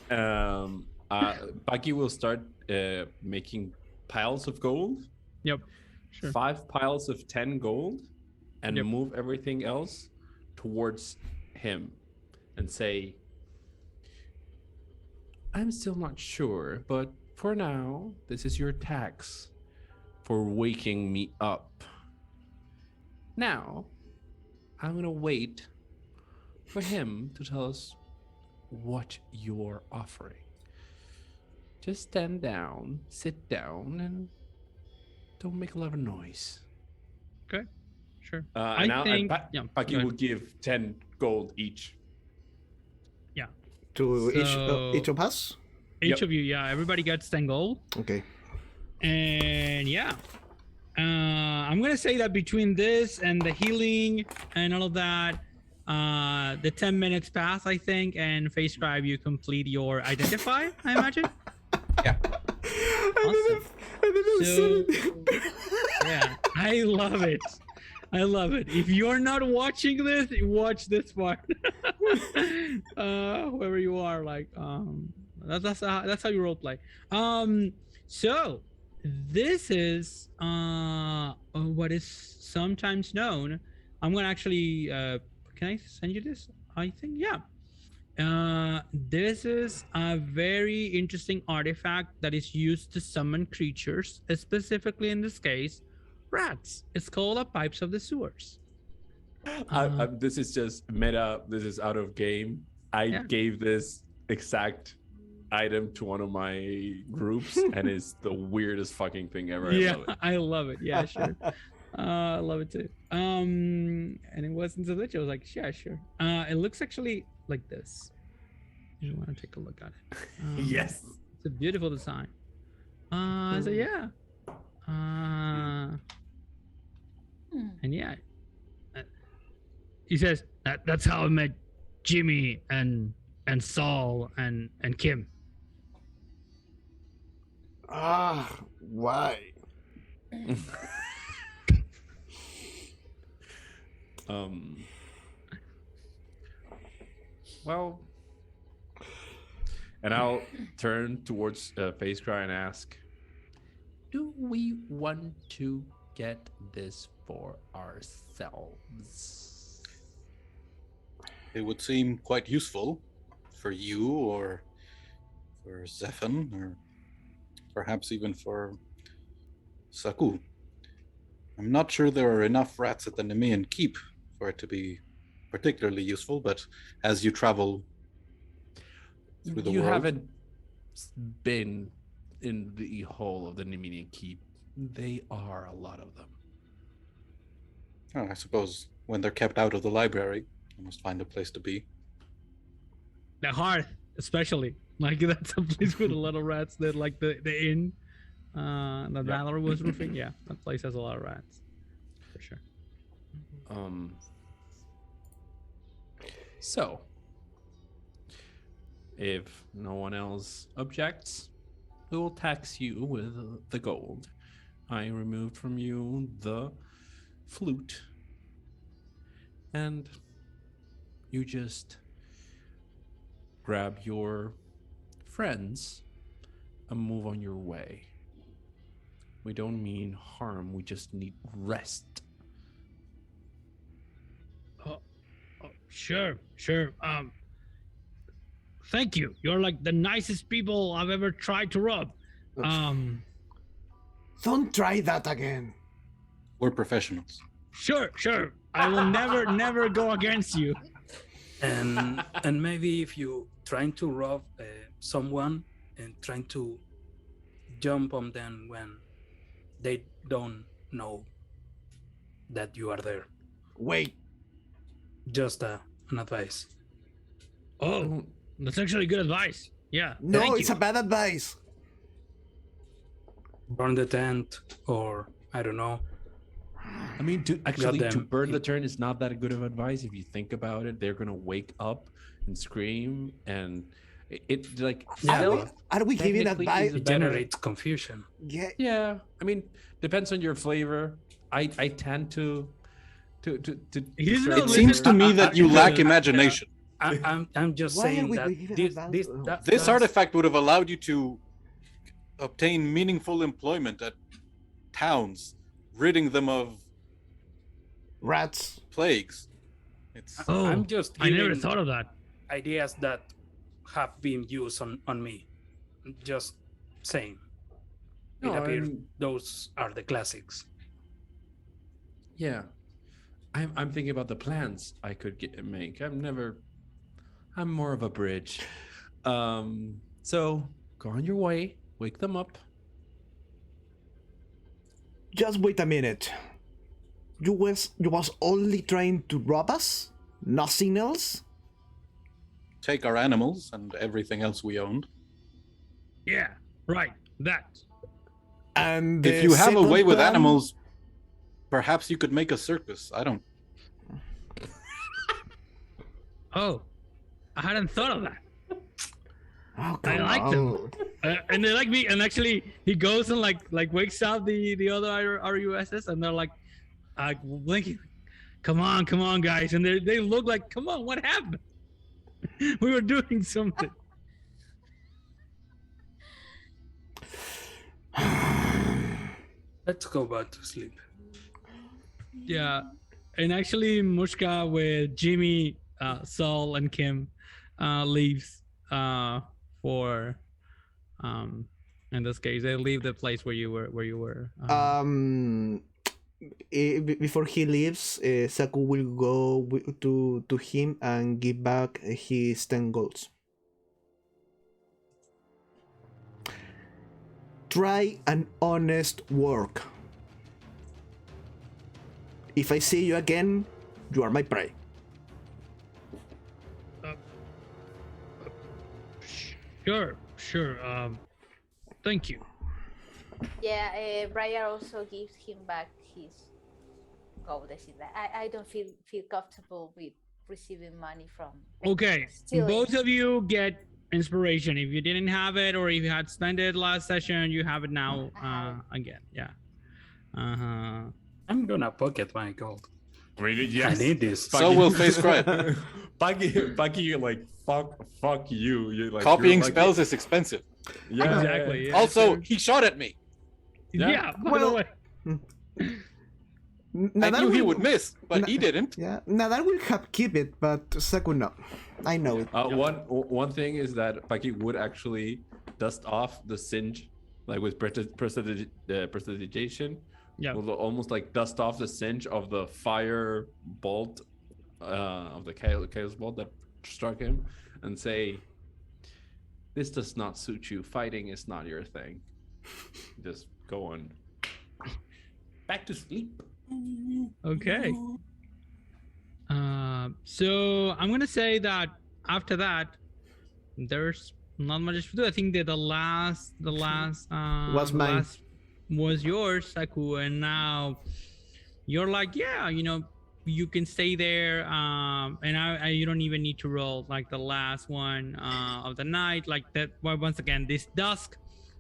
them. Paki will start making piles of gold. Yep. Sure. 5 piles of 10 gold, and Yep. move everything else towards him, and say, "I'm still not sure, but for now, this is your tax for waking me up. Now, I'm gonna wait for him to tell us what you're offering. Just stand down, sit down, and don't make a lot of noise." Sure. And now think- Paki yeah, go will ahead. give 10 gold each. To So- each of us. Each Yep. of you, yeah. Everybody gets 10 gold. Okay. And yeah. I'm gonna say that between this and the healing and all of that, the 10 minutes pass, I think, and face scribe, you complete your identify, I imagine. Awesome. I didn't So- see it. Yeah, I love it. If you're not watching this, watch this part. Whoever you are, like, that's how you roleplay. So this is what is sometimes known. I'm gonna actually can I send you this? I think, yeah. This is a very interesting artifact that is used to summon creatures, specifically in this case, rats. It's called a Pipes of the Sewers. This is just meta. This is out of game. I Yeah. gave this exact item to one of my groups, and it's the weirdest fucking thing ever. I love it. I love it. Yeah, sure. I love it too. And it wasn't so much. I was like, yeah, sure. It looks actually like this. You want to take a look at it? Yes. It's a beautiful design. So yeah. And yeah, he says that's how I met Jimmy and Saul and Kim. Why? Well, and I'll turn towards Face Cry and ask, do we want to get this for ourselves? It would seem quite useful for you, or for Zephan, or perhaps even for Saku. I'm not sure there are enough rats at the Nemean Keep for it to be particularly useful, but as you travel through the You world, haven't been in the whole of the Nemenian Keep. They are a lot of them. I suppose when they're kept out of the library, I must find a place to be. The hearth, especially. Like that's a place with a lot of rats. That like the inn that Mallory was roofing. Yeah, that place has a lot of rats, for sure. So, if no one else objects, we will tax you with the gold. I removed from you the flute, and you just grab your friends and move on your way. We don't mean harm, we just need rest. Sure. Thank you. You're like the nicest people I've ever tried to rob. Don't try that again. We're professionals. Sure. I will never go against you. And maybe if you trying to rob someone and trying to jump on them when they don't know that you are there. Wait. Just an advice. Oh, that's actually good advice. Yeah. No, it's a bad advice. Burn the tent, or I don't know. I mean, to burn the turn is not that good of advice. If you think about it, they're gonna wake up and scream, and it like are we giving advice? It generates confusion. Yeah. I mean, depends on your flavor. I tend to. It seems to me that you lack imagination. I'm just saying that this artifact would have allowed you to obtain meaningful employment at towns, ridding them of rats, plagues. I'm just I never thought of that. Ideas that have been used on me. Just saying. It appears those are the classics. Yeah. I'm thinking about the plans I could make. I'm more of a bridge. So go on your way, wake them up. Just wait a minute. You was only trying to rob us? Nothing else? Take our animals and everything else we owned. Yeah, right. That. And if you have a way with animals, perhaps you could make a circus. I don't. Oh, I hadn't thought of that. Oh, I like them, and they like me. And actually, he goes and like wakes up the other RUSs, and they're like blinking. Come on, guys! And they look like, come on, what happened? We were doing something. Let's go back to sleep. Yeah, and actually, Mushka with Jimmy, Saul, and Kim leaves for in this case they leave the place where you were. Before he leaves, Saku will go to him and give back his 10 golds. Try an honest work. If I see you again, you are my prey. Sure. Thank you. Yeah, Briar also gives him back his gold. I don't feel comfortable with receiving money from. Okay, both of you get inspiration. If you didn't have it, or if you had spent it last session, you have it now again. Yeah. I'm gonna pocket my gold. Really? Yes. I need this. So will Face Cry. Bucky, like fuck you. You're like copying spells is expensive. Yeah, exactly. Yeah. Also, he shot at me. Yeah. By the way. I knew he would miss, but he didn't. Yeah, Nadal will keep it, but Saku no. I know it. One thing is that Bucky would actually dust off the singe, like with prestidigitation. Yeah. Will almost like dust off the singe of the fire bolt, of the chaos bolt that struck him, and say, "This does not suit you. Fighting is not your thing. Just go on back to sleep." Okay. So I'm gonna say that after that, there's not much to do. I think that the last Was mine. last was yours, Saku, and now you're like, yeah, you can stay there, and I you don't even need to roll like the last one of the night, like that. Well, once again, this dusk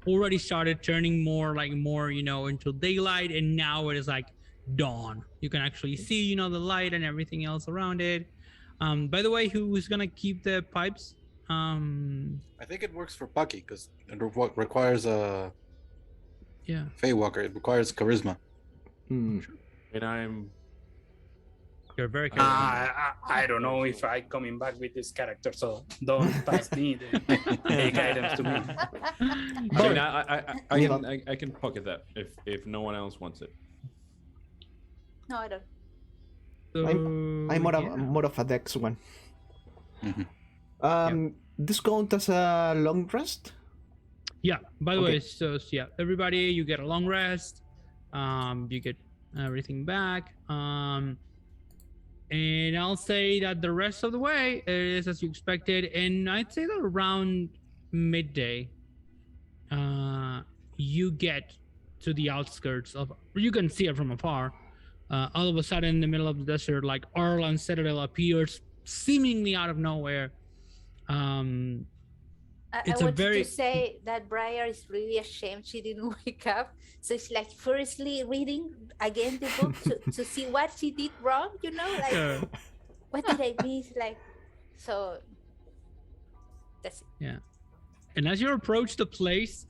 already started turning more into daylight, and now it is like dawn. You can actually see the light and everything else around it. By the way, who's gonna keep the pipes? I think it works for Bucky because it requires a Feywalker. It requires charisma. Hmm. And You're very careful. I don't know if I coming back with this character, so don't pass me the items to me. I can pocket that if no one else wants it. No, I don't. So, I'm more of a Dex one. Mhm. This count as a long rest? Yeah, by the Okay. way, so yeah, everybody, you get a long rest. You get everything back. And I'll say that the rest of the way is as you expected. And I'd say that around midday, you get to the outskirts of, you can see it from afar. All of a sudden in the middle of the desert, like Arlan Citadel appears seemingly out of nowhere. I It's a wanted very- to say that Briar is really ashamed she didn't wake up. So it's like firstly reading again the book to see what she did wrong, like Yeah. what did I miss? Like, so that's it. And as you approach the place,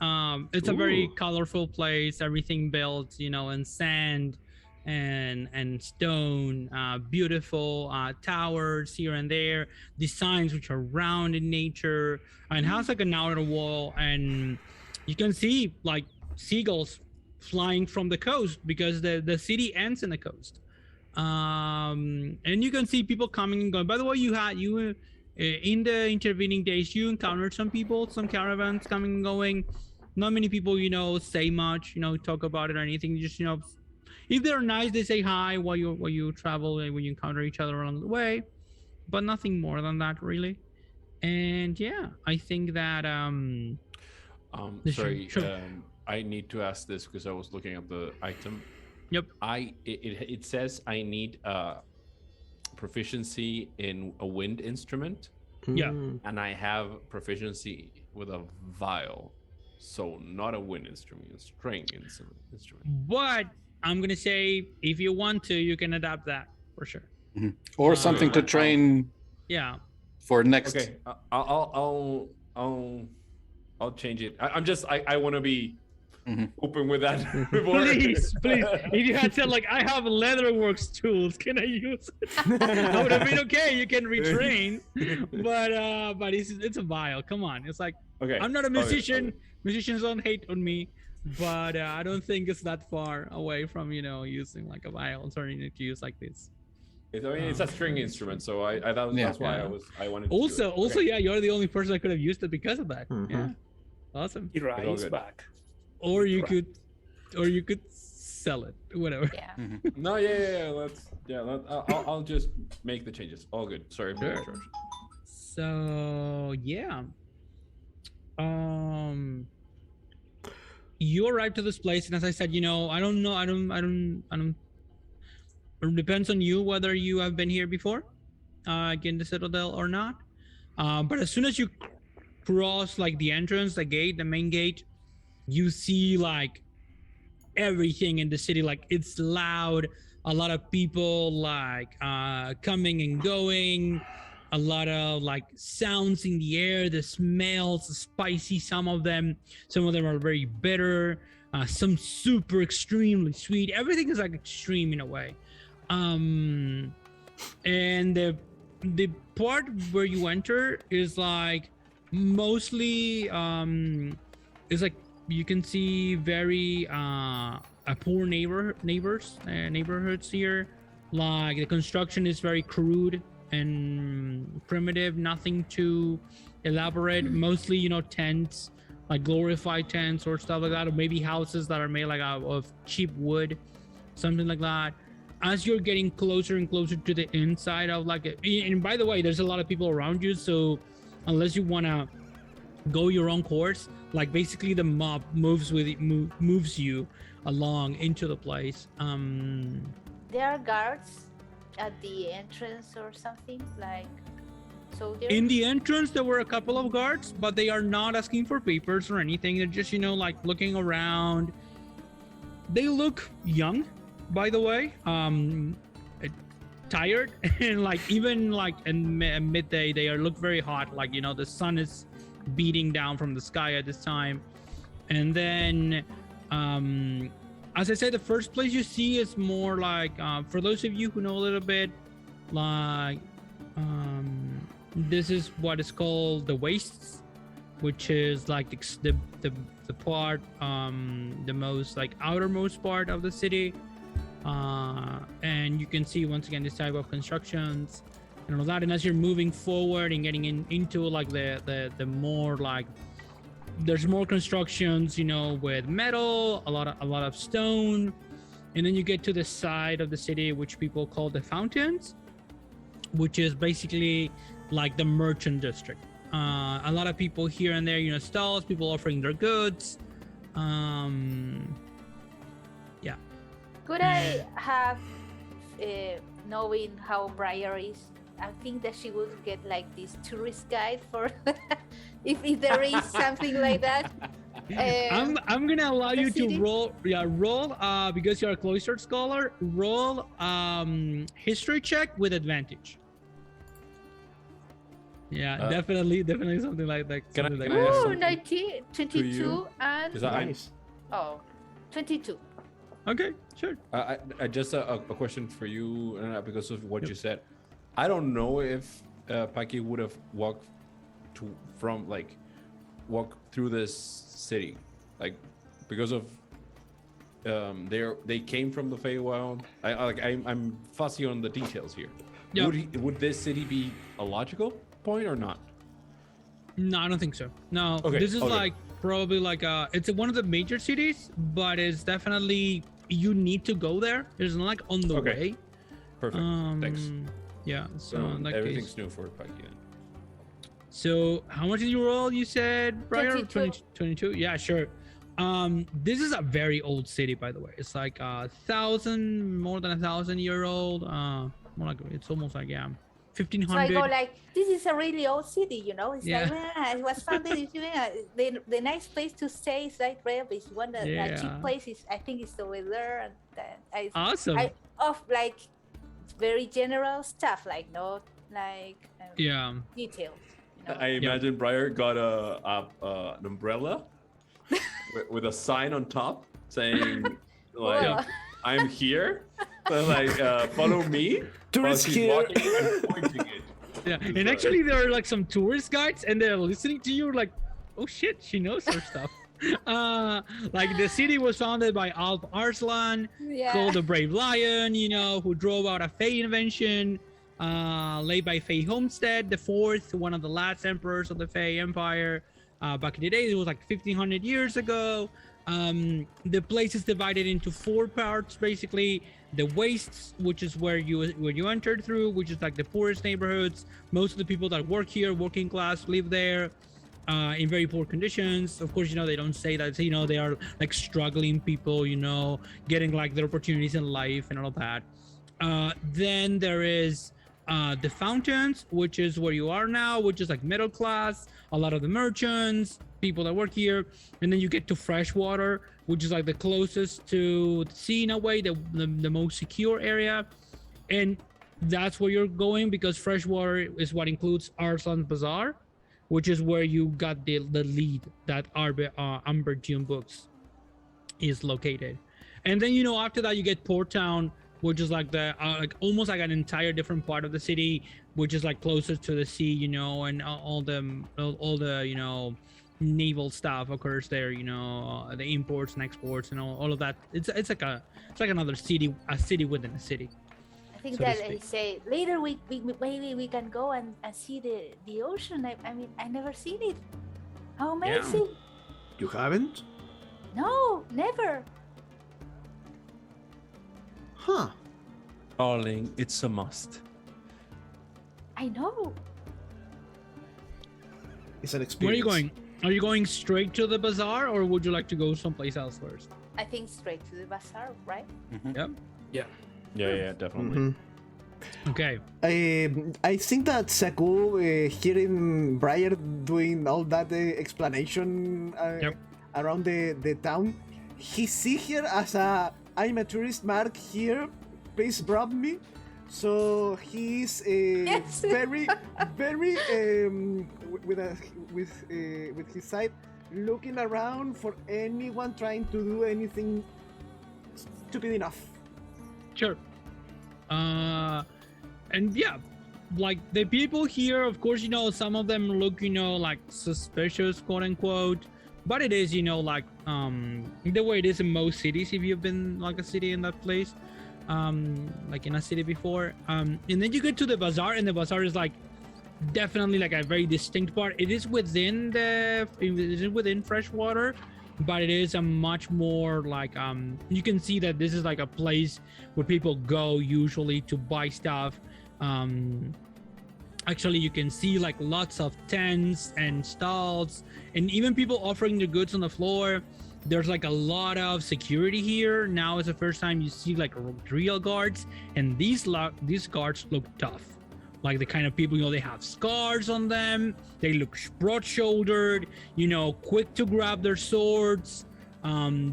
it's a very Ooh. colorful place. Everything built, in sand and stone. Beautiful towers here and there. Designs which are round in nature, and has like an outer wall, and you can see like seagulls flying from the coast because the city ends in the coast. And you can see people coming and going. By the way, you in the intervening days, you encountered some people, some caravans coming and going. Not many people, say much, talk about it or anything. Just, if they're nice, they say hi while you travel and when you encounter each other along the way, but nothing more than that, really. And yeah, I think that Sorry, sure. I need to ask this because I was looking at the item. Yep. It says I need proficiency in a wind instrument, Yeah. and I have proficiency with a vial, so not a wind instrument, a string instrument. But I'm gonna say if you want to, you can adapt that for sure. Or something to train Yeah. for next. Okay, I'll change it. I want to be open with that before. Please. If you had said like I have leatherworks tools, can I use it? I would have been okay. You can retrain, but it's a vial. Come on, it's like Okay. I'm not a musician. Okay. Musicians don't hate on me, but I don't think it's that far away from using like a vial and turning it to use like this. It's a string instrument, so that's why I wanted. Also, to do it. yeah, you're the only person that could have used it because of that. Mhm. Yeah, awesome. He all rides good. back. Or you could sell it, whatever. Yeah. No, I'll just make the changes. All good. Sorry for the Sure. interruption. So yeah, you arrive to this place, and as I said, I don't know. It depends on you whether you have been here before, in the Citadel or not. But as soon as you cross like the entrance, the main gate, you see like everything in the city. Like it's loud. A lot of people like coming and going. A lot of like sounds in the air. The smells spicy. Some of them are very bitter. Some super extremely sweet. Everything is like extreme in a way. And the part where you enter is like mostly is like you can see very a poor neighborhoods here. Like the construction is very crude and primitive, nothing too elaborate. Mostly tents, like glorified tents or stuff like that, or maybe houses that are made like out of cheap wood, something like that. as you're getting closer and closer to the inside of like and by the way, there's a lot of people around you, so unless you want to go your own course, like basically the mob moves you along into the place. There are guards at the entrance or something, like soldiers. In the entrance there were a couple of guards, but they are not asking for papers or anything. They're just, like looking around. They look young, by the way, tired, and like even like in midday they look very hot, like the sun is beating down from the sky at this time. And then as I said, the first place you see is more like for those of you who know a little bit, like this is what is called the wastes, which is like the part the most like outermost part of the city. And you can see once again this type of constructions and all that. And as you're moving forward and getting into like the more like there's more constructions, with metal, a lot of stone, and then you get to the side of the city which people call the fountains, which is basically like the merchant district. A lot of people here and there, stalls, people offering their goods. Yeah. Could I have, knowing how Briar is, I think that she would get like this tourist guide for if there is something like that. I'm gonna allow you city? to roll because you're a cloistered scholar. Roll history check with advantage. Yeah, definitely something like that. Can I something like ask that. Oh, something 19, 22 you? and Is that Nice. 22. Okay, sure. I just a question for you, because of what you said. I don't know if Paki would have walked through this city, like because of they came from the Feywild. I'm fussy on the details here. Yeah. Would this city be a logical point or not? No, I don't think so. No, Okay, this is okay. like probably like it's one of the major cities, but it's definitely you need to go there. It's not like on the Okay. way. Perfect. Thanks. Yeah. So So in that everything's case. new for Paki then. So how much did you roll? You said Briar? 22. 22. Yeah, sure. This is a very old city, by the way. It's like more than 1,000-year old. More like it's almost like 1,500. So I go like, this is a really old city, It's Yeah. like, it was founded. The nice place to stay is like Revis. One of the cheap Yeah. places, I think, is over there. And then Awesome. I of like very general stuff, like not like Yeah. details. I imagine Briar got an umbrella with a sign on top saying like Well, I'm here, so like follow me. Tourist while she's here. walking and pointing it. Yeah. And actually there are like some tourist guides and they're listening to you like, oh shit, she knows her stuff. Like the city was founded by Alp Arslan, yeah. called the Brave Lion, who drove out a Fey invention, laid by Fey Homestead the Fourth, one of the last emperors of the Fey Empire. Back in the days, it was like 1,500 years ago. The place is divided into 4 parts, basically. The wastes, which is where you entered through, which is like the poorest neighborhoods. Most of the people that work here, working class, live there. In very poor conditions. Of course, they don't say that, they are like struggling people, getting like their opportunities in life and all of that. Then there is the fountains, which is where you are now, which is like middle class, a lot of the merchants, people that work here. And then you get to freshwater, which is like the closest to the sea in a way, the most secure area. And that's where you're going because freshwater is what includes Arslan's Bazaar, which is where you got the lead that Amber Dune Books is located. And then, after that, you get Port Town, which is like like almost like an entire different part of the city, which is like closest to the sea, and all the naval stuff occurs there, the imports and exports and all of that. It's like another city, a city within a city. I think so to that speak. I say later we maybe we can go and see the ocean. I mean, I never seen it. How amazing! You haven't? No, never. Huh. Darling, it's a must. I know. It's an Where experience. are you going? Are you going straight to the bazaar, or would you like to go someplace else first? I think straight to the bazaar, right? Yep. Yeah, definitely. Mhm. Okay. I think that Saku, hearing Briar doing all that explanation Yep. around the town, he see here as I'm a tourist mark here, please rob me. So he's Yes. very with his side looking around for anyone trying to do anything stupid enough. Sure. And yeah, like the people here, of course, some of them look, like suspicious, quote unquote. But it is, like the way it is in most cities. If you've been like a city in that place, like in a city before, and then you get to the bazaar, and the bazaar is like definitely like a very distinct part. It is within freshwater, but it is a much more like you can see that this is like a place where people go usually to buy stuff. Actually, you can see like lots of tents and stalls, and even people offering their goods on the floor. There's like a lot of security here. Now is the first time you see like real guards, and these guards look tough. Like the kind of people, they have scars on them. They look broad-shouldered, quick to grab their swords.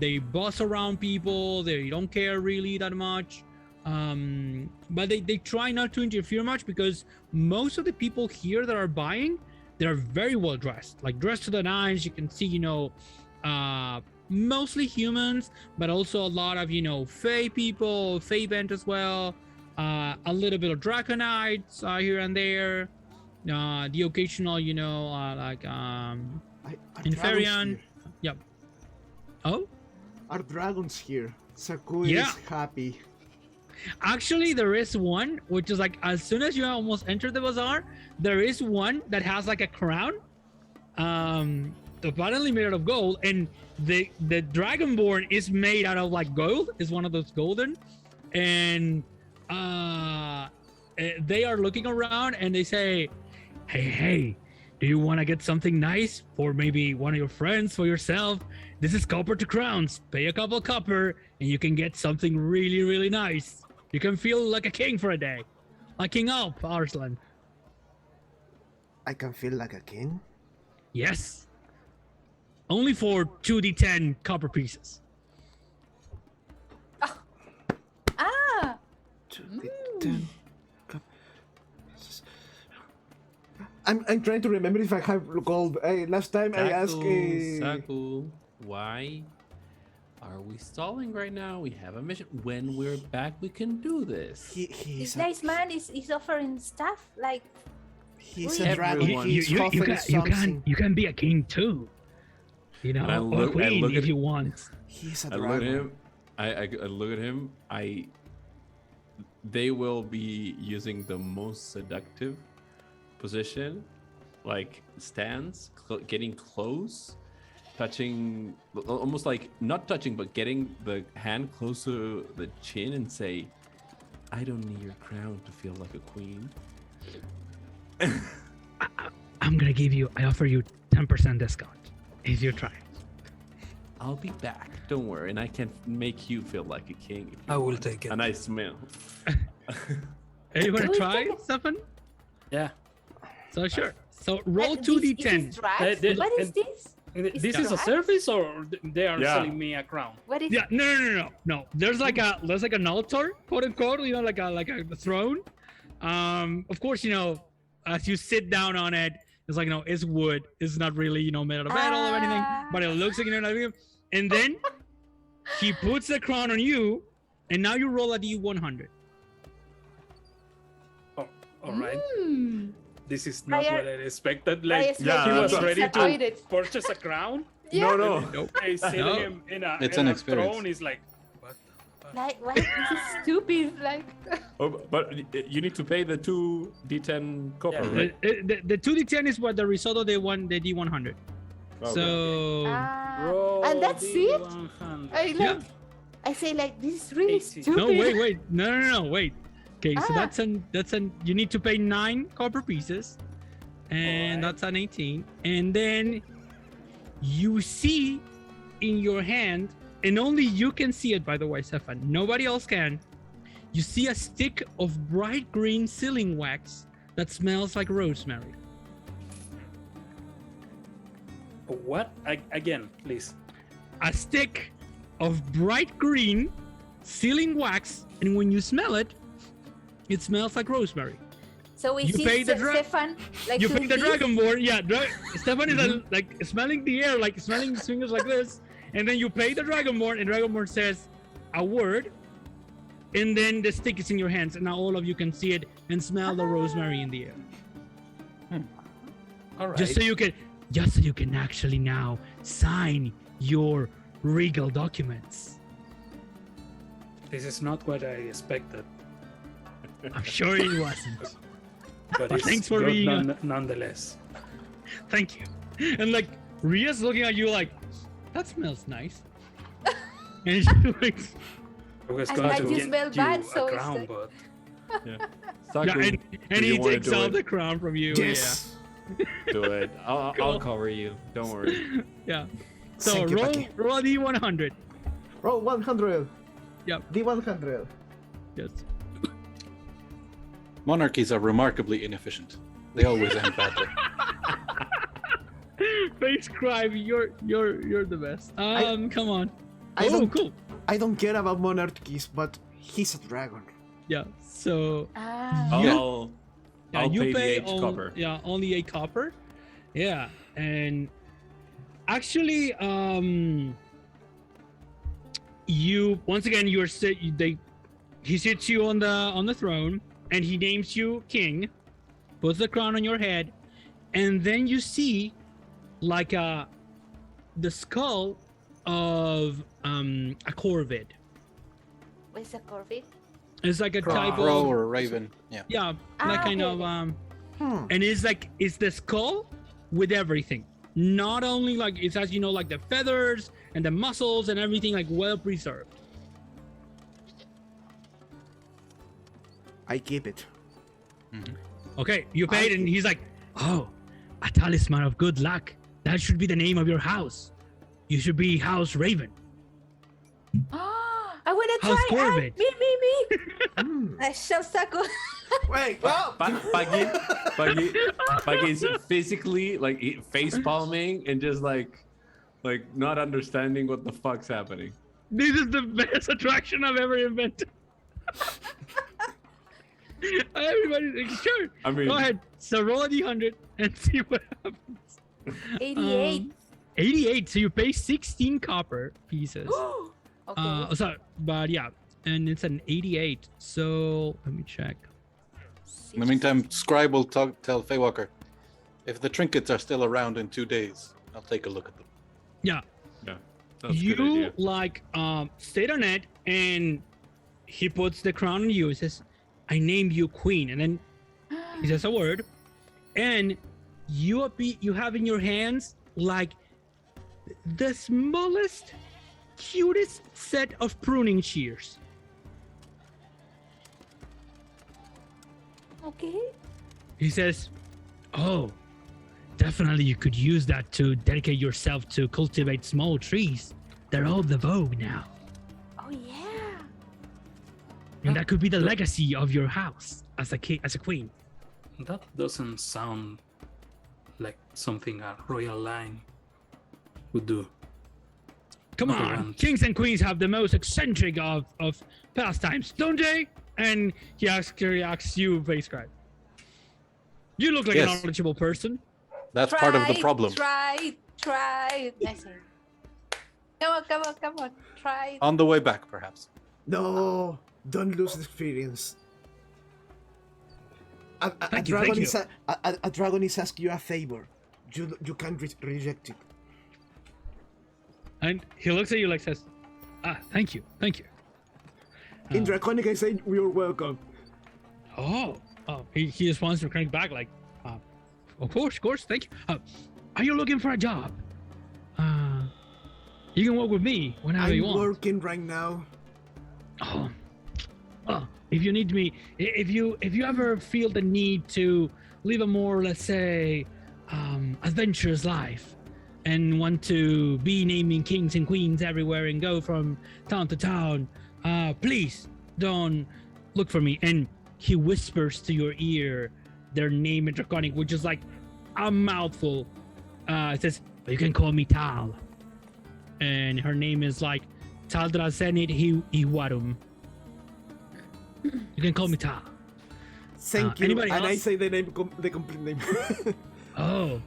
They boss around people. They don't care really that much. But they try not to interfere much, because most of the people here that are buying, they're very well dressed, like dressed to the nines. You can see, mostly humans, but also a lot of, Fey people, Fey bent as well. A little bit of Draconites here and there. The occasional, like Are Inferion. dragons here? Yep. Oh, Are dragons here? Saku Yeah. is happy. actually, there is one, which is like as soon as you almost enter the bazaar, there is one that has like a crown, apparently made out of gold, and the dragonborn is made out of like gold. Is one of those golden, and they are looking around and they say, hey, do you want to get something nice for maybe one of your friends, for yourself? This is copper to crowns. Pay a couple copper and you can get something really, really nice. You can feel like a king for a day, like King Alp, Arslan. I can feel like a king. Yes, only for 2d10 copper pieces. Ah, 2d10 cup. I'm trying to remember if I have gold. Last time I asked. Saku, why are we stalling right now? We have a mission. When we're back, we can do this. He's this nice man is offering stuff like. He's Really? a dragon. Everyone- He's offering something. You can be a king too. And I Or look- I queen look if at- you want. He's a I look at dragon. him. I look at him. They will be using the most seductive position, like stance, getting close, touching, almost like not touching, but getting the hand close to the chin and say, "I don't need your crown to feel like a queen." I'm gonna I offer you 10% discount if you try. I'll be back. Don't worry, and I can make you feel like a king. If you I will want. take it. And I smell. Hey, you wanna Can we try, take it? Stefan? Yeah. So sure. So roll This- 2d10. Is this drugs? They- What is this? This is a right? service, or they are Yeah. selling me a crown? What is Yeah, no. There's like an altar, quote unquote, like a throne. Of course, as you sit down on it, it's like, it's wood. It's not really, made out of metal or anything, but it looks like, and then he puts the crown on you, and now you roll a d100. Oh, all right. Mm. This is not Briar- what I expected. Briar Like, is he Yeah, was that's ready to disappointed. purchase a crown. Yeah. No. They sit No. him in a, It's in an a experience. throne. Is like, what? Like, what? This is stupid. Like, Oh, but you need to pay the 2d10 copper, Yeah. right? The 2d10 is what the result of the d100. Okay. So Roll and that's the it? 100. I like. Yeah. I say like, this is really 80. stupid. no, wait, no, wait. Okay, so Ah. that's an you need to pay 9 copper pieces, and Alright. that's an 18. And then you see in your hand, and only you can see it, by the way, Stefan. Nobody else can. You see a stick of bright green sealing wax that smells like rosemary. What? Again, please. A stick of bright green sealing wax, and when you smell it, it smells like rosemary. So we You see pay the Stefan like You to pick the this? dragonborn, yeah. Stefan is like smelling the air, like smelling his fingers like this, and then you pay the dragonborn, and dragonborn says a word, and then the stick is in your hands, and now all of you can see it and smell the rosemary in the air. All right. Just so you can actually now sign your regal documents. This is not what I expected, I'm sure it wasn't. but But it's thanks for good being nonetheless. Thank you. And like Ria's looking at you like, that smells nice. And she's like, I was I going like to you get smell you bad, a so it's crown, like- but Yeah. yeah, Saku, and do he you wanna takes do off it? the crown from you. Yes. Do it. I'll Cool. cover you. Don't worry. Yeah. So Thank you, Paki. roll a D100. Roll 100. Yep. D100. Yes. Monarchies are remarkably inefficient. They always end badly. Face scribe, you're the best. Come on. I Oh, don't- cool. I don't care about monarchies, but he's a dragon. Yeah. So Ah. You- I'll you pay the pay 8 copper. Yeah, only 8 copper. Yeah, and actually, you once again you're he sits you on the throne, and he names you king, puts the crown on your head, and then you see like the skull of a corvid. Where's a corvid? It's like a type Crow of or a raven. Yeah. yeah, that kind okay, of Hmm. and it's the skull with everything, not only like it has like the feathers and the muscles and everything, like well preserved. I keep it. Okay, you paid, and he's like, oh, a talisman of good luck, that should be the name of your house. You should be House Raven. I wanna How's try. Corvid? Me. Hmm. I shall suckle. Wait. Oh! Pagi's physically like face palming and just like not understanding what the fuck's happening. This is the best attraction I've ever invented. Everybody's like, sure. I mean, Go ahead. So roll a D100 and see what happens. 88. 88. So you pay 16 copper pieces. Okay. But yeah, and it's an 88. So let me check. In the meantime, Scribe will tell Feywalker, if the trinkets are still around in 2 days, I'll take a look at them. Yeah. yeah, that's a good You idea. like stayed on it, and he puts the crown on you. He says, I name you queen, and then he says a word, and you have in your hands like the smallest, cutest set of pruning shears. Okay. He says, oh, definitely you could use that to dedicate yourself to cultivate small trees. They're all the vogue now. Oh yeah. And that could be the legacy of your house as a queen. that doesn't sound like something a royal line would do. Come Okay, on, and- kings and queens have the most eccentric of pastimes, don't they? And he asks you, Face Scribe. You look like a Yes. knowledgeable person. That's part of the problem. Try. I say. Come on. Try. On the way back, perhaps. No, don't lose the experience. A Thank you, dragon thank is a dragon is asking you a favor. You can't reject it. And he looks at you like says, thank you. In Draconic, I say you're welcome. Oh, he responds to crank back like, of course, thank you. Are you looking for a job? You can work with me whenever you I'm want. working right now. Oh, if you need me, if you ever feel the need to live a more, let's say, adventurous life, and want to be naming kings and queens everywhere and go from town to town, please don't look for me. And he whispers to your ear their name in Draconic, which is like a mouthful. It says, you can call me Tal. And her name is like Taldrazenit Hiwarum. You can call me Tal. Thank you. Anybody And I else? say the name, the complete name. Oh,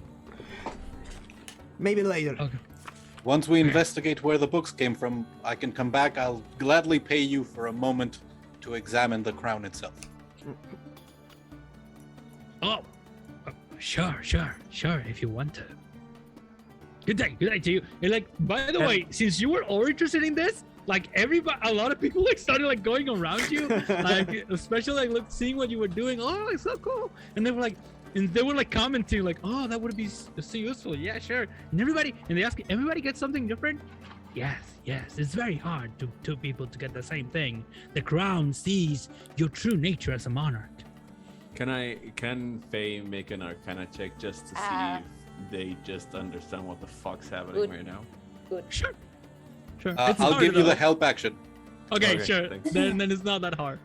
Maybe later. okay. Once we investigate where the books came from, I can come back. I'll gladly pay you for a moment to examine the crown itself. Oh, sure, if you want to. Good day to you. And like, by the way, since you were all interested in this, like a lot of people like started like going around you, like especially like seeing what you were doing. Oh, it's so cool, and they were like commenting like, oh, that would be so useful. Yeah, sure. And they ask, everybody get something different. Yes, it's very hard to two people to get the same thing. The crown sees your true nature as a monarch. Can Faye make an Arcana check just to see if they just understand what the fuck's happening Good. right now? Good. Sure. I'll hard give you the enough. help action. Okay, Okay, sure. thanks. Then it's not that hard.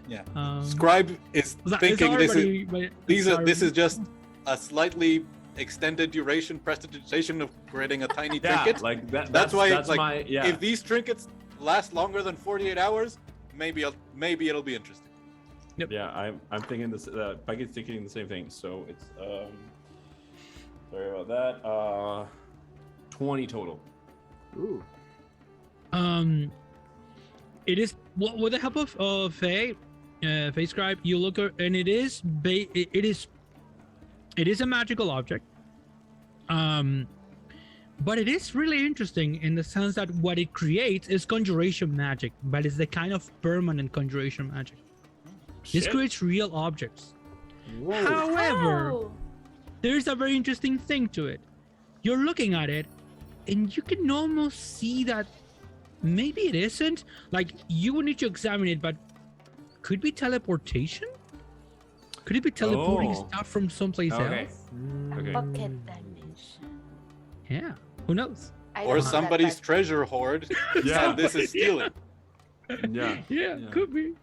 Yeah. Um, Scribe is it's thinking hard, this but is this is just a slightly extended duration prestidigitation of creating a tiny trinket. like that. That's why that's it's like my, yeah. if these trinkets last longer than 48 hours, maybe it'll be interesting. Yeah, I'm thinking this. Peggy's thinking the same thing. So it's sorry about that. 20 total. Ooh. It is with the help of Faye, Faye Scribe. You look at, and it is a magical object. But it is really interesting in the sense that what it creates is conjuration magic, but it's the kind of permanent conjuration magic. This Shit. creates real objects. Whoa. However, Oh. there's a very interesting thing to it. You're looking at it, and you can almost see that maybe it isn't. Like, you would need to examine it, but could be teleportation? Could it be teleporting Oh. stuff from someplace Okay. else? Okay. Pocket dimension. Yeah, who knows? I Or don't know that, somebody's but- treasure hoard, Yeah. and this is stealing. Yeah. Yeah, Yeah. could be.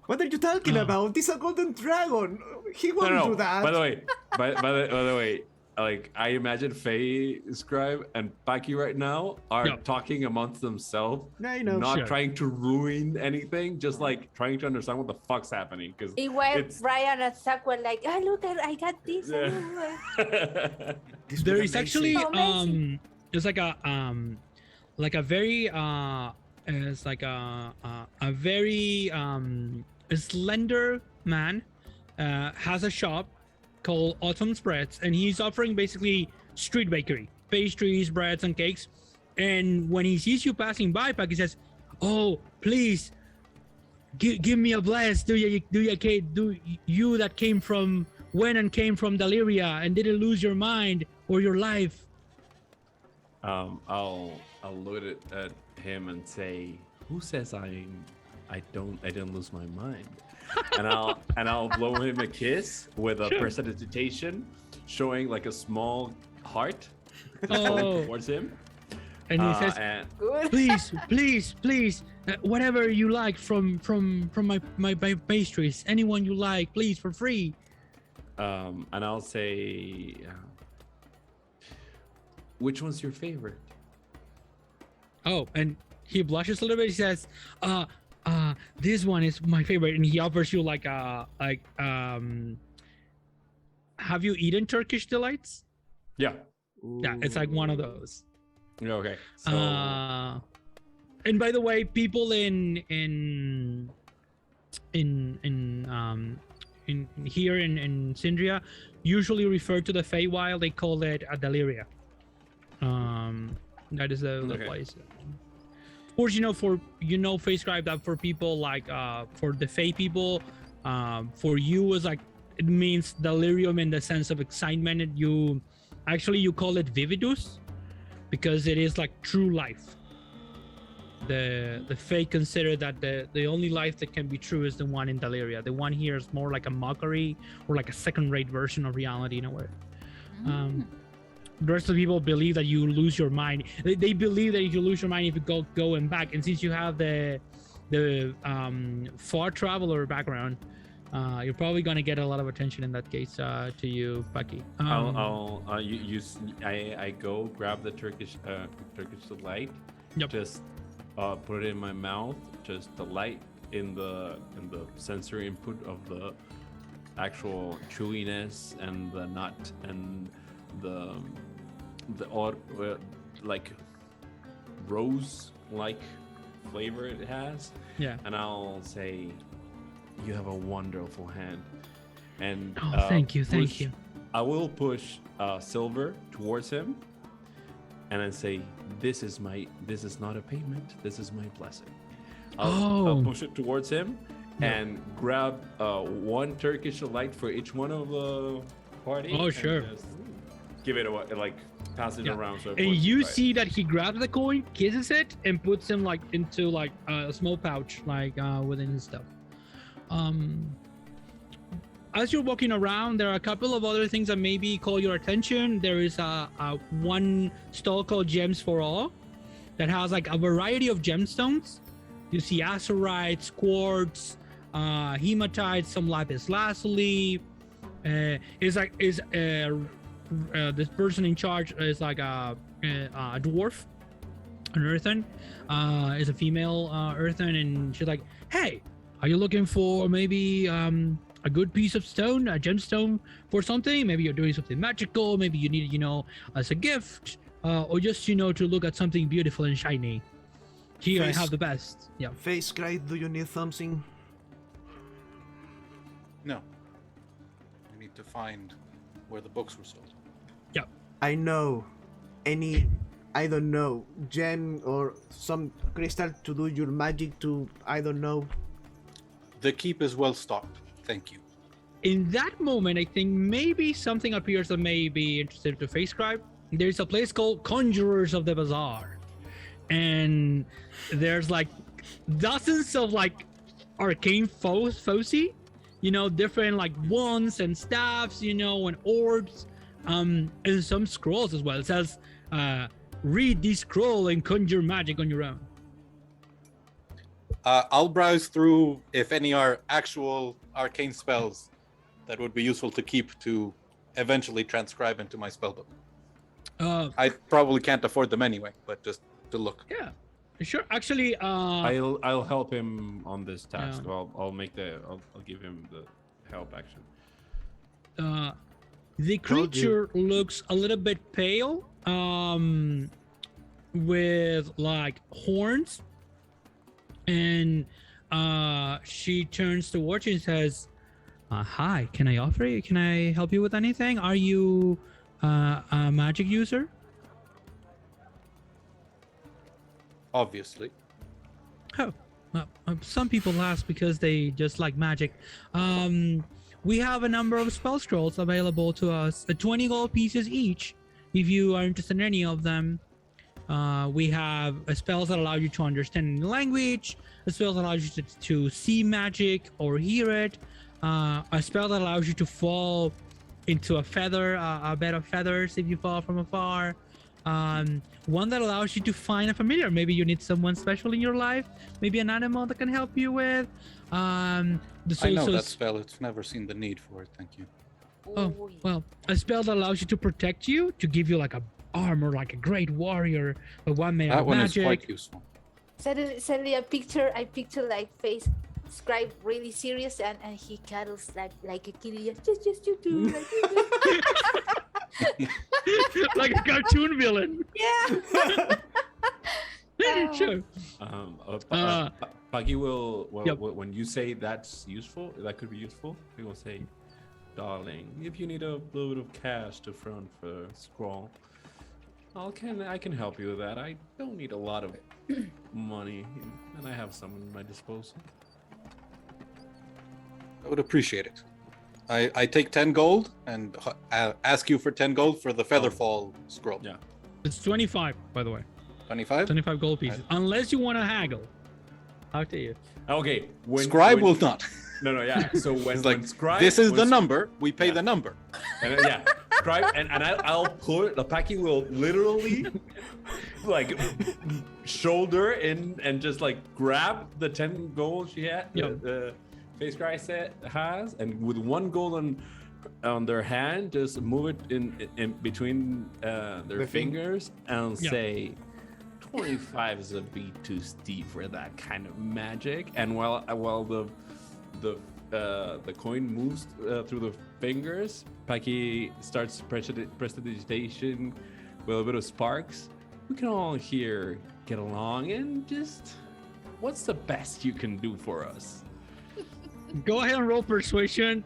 What are you talking about? This is a golden dragon. He won't No. do that. By the way, by the way, like I imagine Faye, Scribe, and Paki right now are Yeah. talking amongst themselves, I know. not Sure. trying to ruin anything, just like trying to understand what the fuck's happening. Because It went It's- Brian and Zach were like, oh, look, I got this. Yeah. This There was is amazing. actually Oh, amazing. there's like a very it's like a very slender man has a shop called Autumn's Breads, and he's offering basically street bakery, pastries, breads, and cakes. And when he sees you passing by, Pac, he says, "Oh, please, give me a bless. Do you that came from Deliria and didn't lose your mind or your life?" I'll look at him and say, "Who says I didn't lose my mind?" and I'll blow him a kiss with a prestidigitation, showing like a small heart Oh, towards him. and he says, And Good. please, whatever you like from my pastries, anyone you like, please, for free. and I'll say, which one's your favorite? Oh, and he blushes a little bit. He says, this one is my favorite, and he offers you have you eaten Turkish delights? Yeah. Yeah, it's like one of those. Okay. So And by the way, people in here in Syndria usually refer to the Feywild. They call it a Deliria. That is the Okay. place. Of course, Fey Scribe, that for people like for the Fey people, for you is like it means delirium in the sense of excitement. And you call it vividus because it is like true life. the Fae consider that the only life that can be true is the one in Deliria. The one here is more like a mockery or like a second-rate version of reality in a way. The rest of the people believe that you lose your mind. They believe that if you lose your mind, if you go and back, and since you have the far traveler background, you're probably gonna get a lot of attention in that case to you, Bucky. I go grab the Turkish delight. Yep. Just put it in my mouth. Just the light in the sensory input of the actual chewiness and the nut and the odd like rose like flavor it has. Yeah. And I'll say, you have a wonderful hand. And thank you. I will push Silver towards him, and I say, this is not a payment. This is my blessing. I'll push it towards him and grab one Turkish delight for each one of the party. Oh, sure. Give it away, like pass it around. So and you see that he grabs the coin, kisses it, and puts him like into like a small pouch, like within his stuff. As you're walking around, there are a couple of other things that maybe call your attention. There is a one stall called Gems for All that has like a variety of gemstones. You see azurites, quartz, hematite, some lapis lazuli. This person in charge is like a dwarf, an earthen, is a female earthen, and she's like, hey, are you looking for maybe a good piece of stone, a gemstone for something? Maybe you're doing something magical, maybe you need it, as a gift, or just, to look at something beautiful and shiny. Here I have the best. Yeah. Face Cry, do you need something? No. I need to find where the books were sold. Yeah. I know. I don't know, gem or some crystal to do your magic to, I don't know. The keep is well stocked. Thank you. In that moment, I think maybe something appears that may be interested to FaceScribe. There's a place called Conjurers of the Bazaar. And there's like dozens of like arcane foci, different like wands and staffs, and orbs, and some scrolls as well. It says, read this scroll and conjure magic on your own. I'll browse through if any are actual arcane spells that would be useful to keep to eventually transcribe into my spellbook. I probably can't afford them anyway, but just to look. Yeah, sure. Actually, I'll help him on this task. I'll give him the help action. The creature looks a little bit pale, with like horns, and she turns towards you and says, hi, can I help you with anything? Are you a magic user? Obviously. Oh, well, some people ask because they just like magic. We have a number of spell scrolls available to us, 20 gold pieces each, if you are interested in any of them. We have spells that allow you to understand any language, spells that allow you to see magic or hear it, a spell that allows you to fall into a bed of feathers if you fall from afar, one that allows you to find a familiar. Maybe you need someone special in your life, maybe an animal that can help you with. I know that spell. It's never seen the need for it. Thank you. Oh, well, a spell that allows you to protect you, to give you like a armor, like a great warrior, but one made that of one magic. is quite useful. Suddenly I picture like face Scribe really serious and he cuddles like a kitty. Just you do. Like a cartoon villain. Yeah. Sure. Puggy will, when you say that's useful, that could be useful, he will say, darling, if you need a little bit of cash to front for scroll, I can help you with that. I don't need a lot of money, and I have some at my disposal. I would appreciate it. I take 10 gold and ask you for 10 gold for the Featherfall scroll. Yeah. It's 25, by the way. 25. 25 gold pieces. Unless you want to haggle. Up to you. Okay. Scribe will not. No, yeah. So when, It's like, when Scribe this is the was- number. We pay Yeah. the number. And yeah, Scribe, and I'll put the Paki will literally like shoulder in and just like grab the 10 gold she had. Yep. The face Scribe set has, and with one gold on their hand, just move it in between their fingers and Yeah. say, 25 is a bit too steep for that kind of magic. And while the coin moves through the fingers, Paki starts prestidigitation with a bit of sparks. We can all here get along and just, what's the best you can do for us? Go ahead and roll persuasion.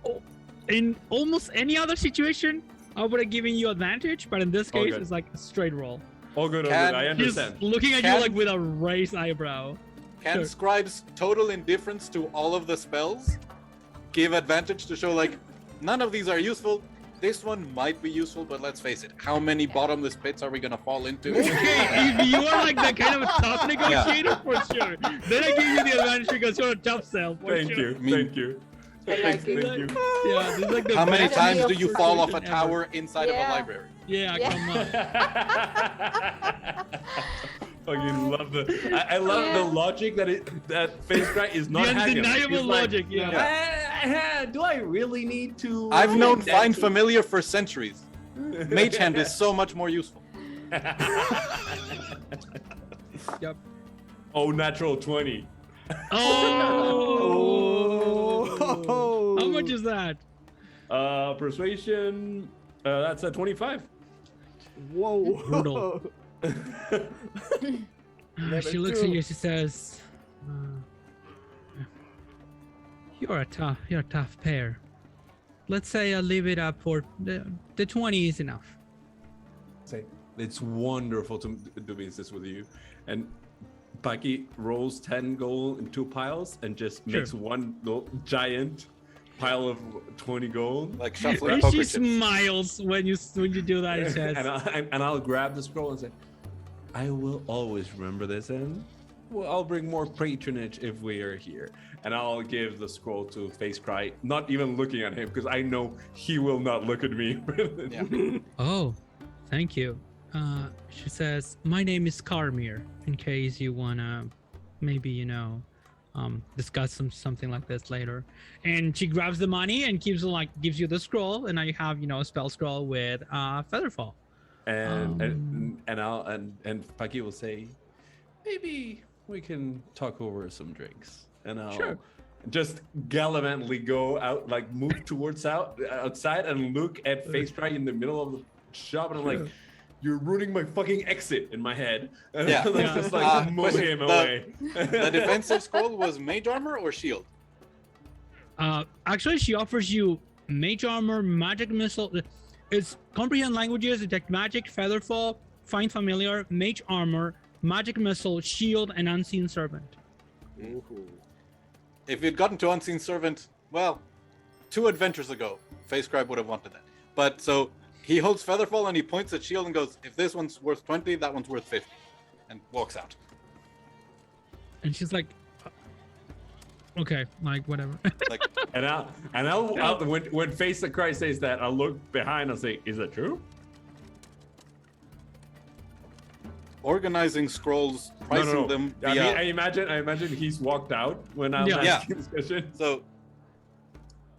Oh, in almost any other situation, I would have given you advantage, but in this case, Okay. it's like a straight roll. All good, Can- I He's understand. looking at Can- you like with a raised eyebrow. Can Sure. Scribe's total indifference to all of the spells give advantage to show like none of these are useful? This one might be useful, but let's face it, how many bottomless pits are we gonna fall into? Okay, if you are like the kind of a tough negotiator, for sure. Then I give you the advantage because you're a tough sell. For Thank sure. you, I mean- thank you. I like it. Thank you. Yeah, this is like the How many best times do you fall off a persuasion ever. tower inside of a Yeah. library? Yeah, Yeah. come on. Fucking love the. I love Yeah. the logic that Face Cry is not The haggling. undeniable He's like, logic, yeah. Do I really need to? I've known that Find to-" Familiar for centuries. Mage Hand is so much more useful. Yep. Oh, natural 20. Oh. How much is that? Persuasion. That's a 25. Whoa. Brutal. She looks at you. She says, "You're a tough pair. Let's say I leave it up for the 20 is enough." Say, it's wonderful to do business with you. And Paki rolls 10 gold in 2 piles and just Sure. makes one giant pile of 20 gold. Like shuffling And poker she chips. smiles when you do that. It says, and I'll grab the scroll and say, I will always remember this, and I'll bring more patronage if we are here. And I'll give the scroll to Face Cry, not even looking at him, because I know he will not look at me. Yeah. "Oh, thank you." She says, "My name is Carmir, in case you wanna maybe, discuss something like this later." And she grabs the money and gives you the scroll, and now you have, a spell scroll with Featherfall. And Paki will say, maybe we can talk over some drinks. And I'll Sure. just gallantly go out, like move towards outside and look at Face Cry in the middle of the shop, and I'm like, you're ruining my fucking exit in my head. And Yeah. I'm Yeah. just like move question, him away. The defensive scroll was mage armor or shield? Actually, she offers you mage armor, magic missile. It's comprehend languages, detect magic, featherfall, find familiar, mage armor, magic missile, shield, and unseen servant. If you'd gotten to Unseen Servant, well, 2 adventures ago, Face Scribe would have wanted that. But so he holds Featherfall and he points at shield and goes, if this one's worth 20, that one's worth 50. And walks out. And she's like, "Okay, like whatever." Like, And I'll when Face the Cry says that, I'll look behind and say, is that true? organizing scrolls, pricing them I via... mean, I imagine he's walked out when I'm Yeah. asking this question. So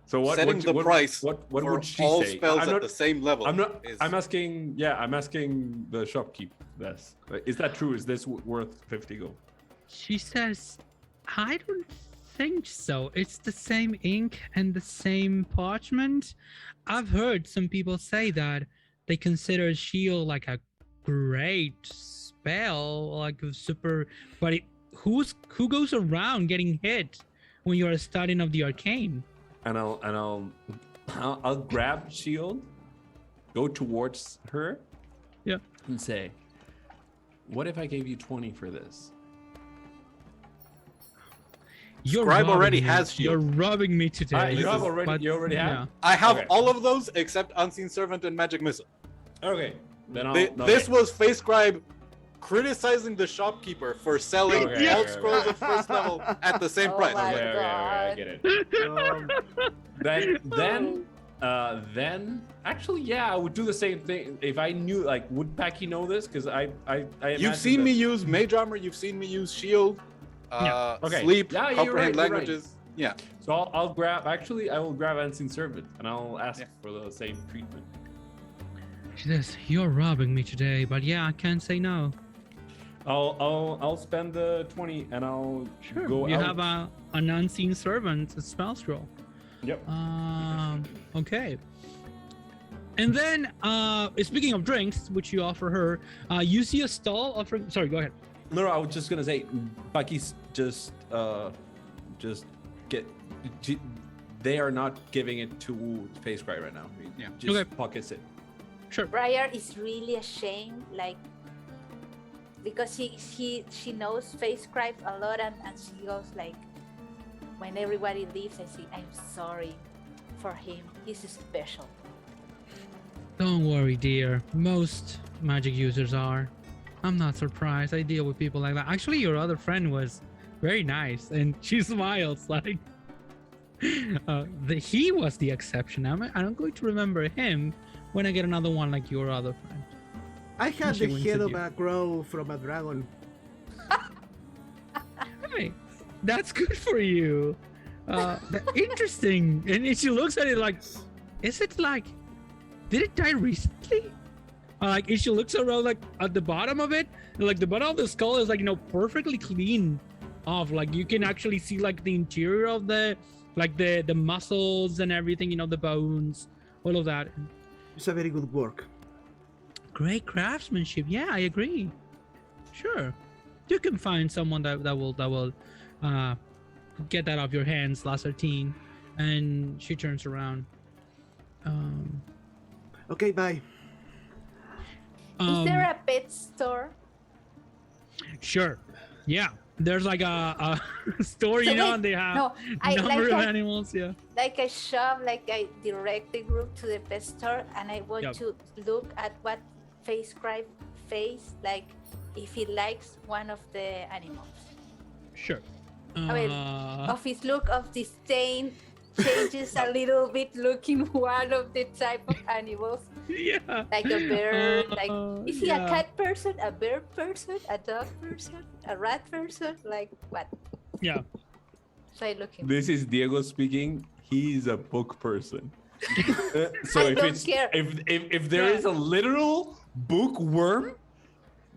So what? setting what, the what, price What for would she all say? spells I'm at not, the same level I'm not. is... I'm asking. Yeah, I'm asking the shopkeep. This is that true? Is this worth 50 gold? She says, "I don't think so. It's the same ink and the same parchment. I've heard some people say that they consider shield like a great spell, like a super, but who goes around getting hit when you're studying of the arcane?" And I'll grab shield, go towards her, Yeah. and say, "What if I gave you 20 for this?" You're Scribe robbing already me. has shield. You're robbing me today. You have is- already. You already have. Yeah. I have Okay. all of those except Unseen Servant and Magic Missile. Okay. Then I'll. This was Face Scribe criticizing the shopkeeper for selling Okay, all okay, scrolls of first level at the same Oh price. my Okay, I get it. Then actually, yeah, I would do the same thing if I knew. Like, would Packy know this? Because I You've imagine seen that- me use Mage Armor, you've seen me use Shield, Okay. Sleep, Yeah, you're Comprehend right, you're Languages. Yeah. So I'll grab. Actually, I will grab Unseen Servant and I'll ask Yeah. for the same treatment. She says, "You're robbing me today, but yeah, I can't say no." I'll spend the 20 and I'll go You out. have an unseen servant spell scroll. Yep. Okay. And then, speaking of drinks, which you offer her, you see a stall offering. Sorry, go ahead. No, I was just gonna say, Packy's just get. They are not giving it to Face Cry right now. Yeah. Just Okay. pockets it. Sure. Briar is really ashamed, like, because she knows Face Scribe a lot, and she goes like, when everybody leaves, I say, I'm sorry for him. He's special. Don't worry, dear. Most magic users are. I'm not surprised. I deal with people like that. Actually, your other friend was very nice, and she smiles like he was the exception. I'm going to remember him when I get another one like your other friend. I had She the winks head at of you. a crow from a dragon. Hey, that's good for you. Interesting. And she looks at it like, is it like, did it die recently? Like, if she looks around, like at the bottom of it, like the bottom of the skull is like, perfectly clean off. Like you can actually see like the interior of the muscles and everything, the bones, all of that. It's a very good work. Great craftsmanship. Yeah, I agree. Sure, you can find someone that will get that off your hands, Lacertine. And she turns around. Okay, bye. Is there a pet store? Sure. Yeah. There's like a store, So wait, and they have No, I number of like animals. Yeah. like I shove, like I direct the group to the pet store, and I want Yep. to look at what Face Scribe face, like if he likes one of the animals. Sure. I mean, of his look of disdain changes a little bit, looking one of the type of animals, yeah. like a bird. Like, is he yeah. a cat person, a bird person, a dog person, a rat person? Like what? Yeah. So I look him. This is Diego speaking. He's a book person. So I if don't it's care. if there is a literal bookworm,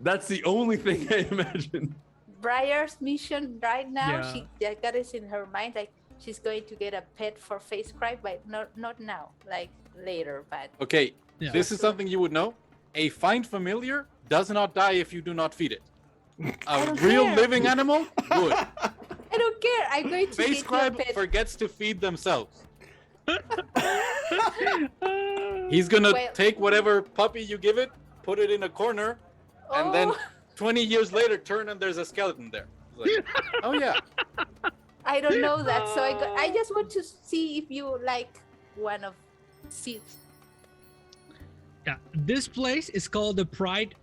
that's the only thing I imagine. Briar's mission right now, Yeah. she got it in her mind, like she's going to get a pet for Face Scribe, but not now, like later. But Okay, Yeah. this is something you would know. A find familiar does not die if you do not feed it. A don't real care. living animal would. I don't care. I'm going to Face get you a Scribe pet. forgets to feed themselves. He's gonna Well- take whatever puppy you give it, put it in a corner, and then Oh, 20 years later turn and there's a skeleton there. It's like, oh yeah. I don't know that, so I just want to see if you like one of seeds. Yeah. This place is called the Pride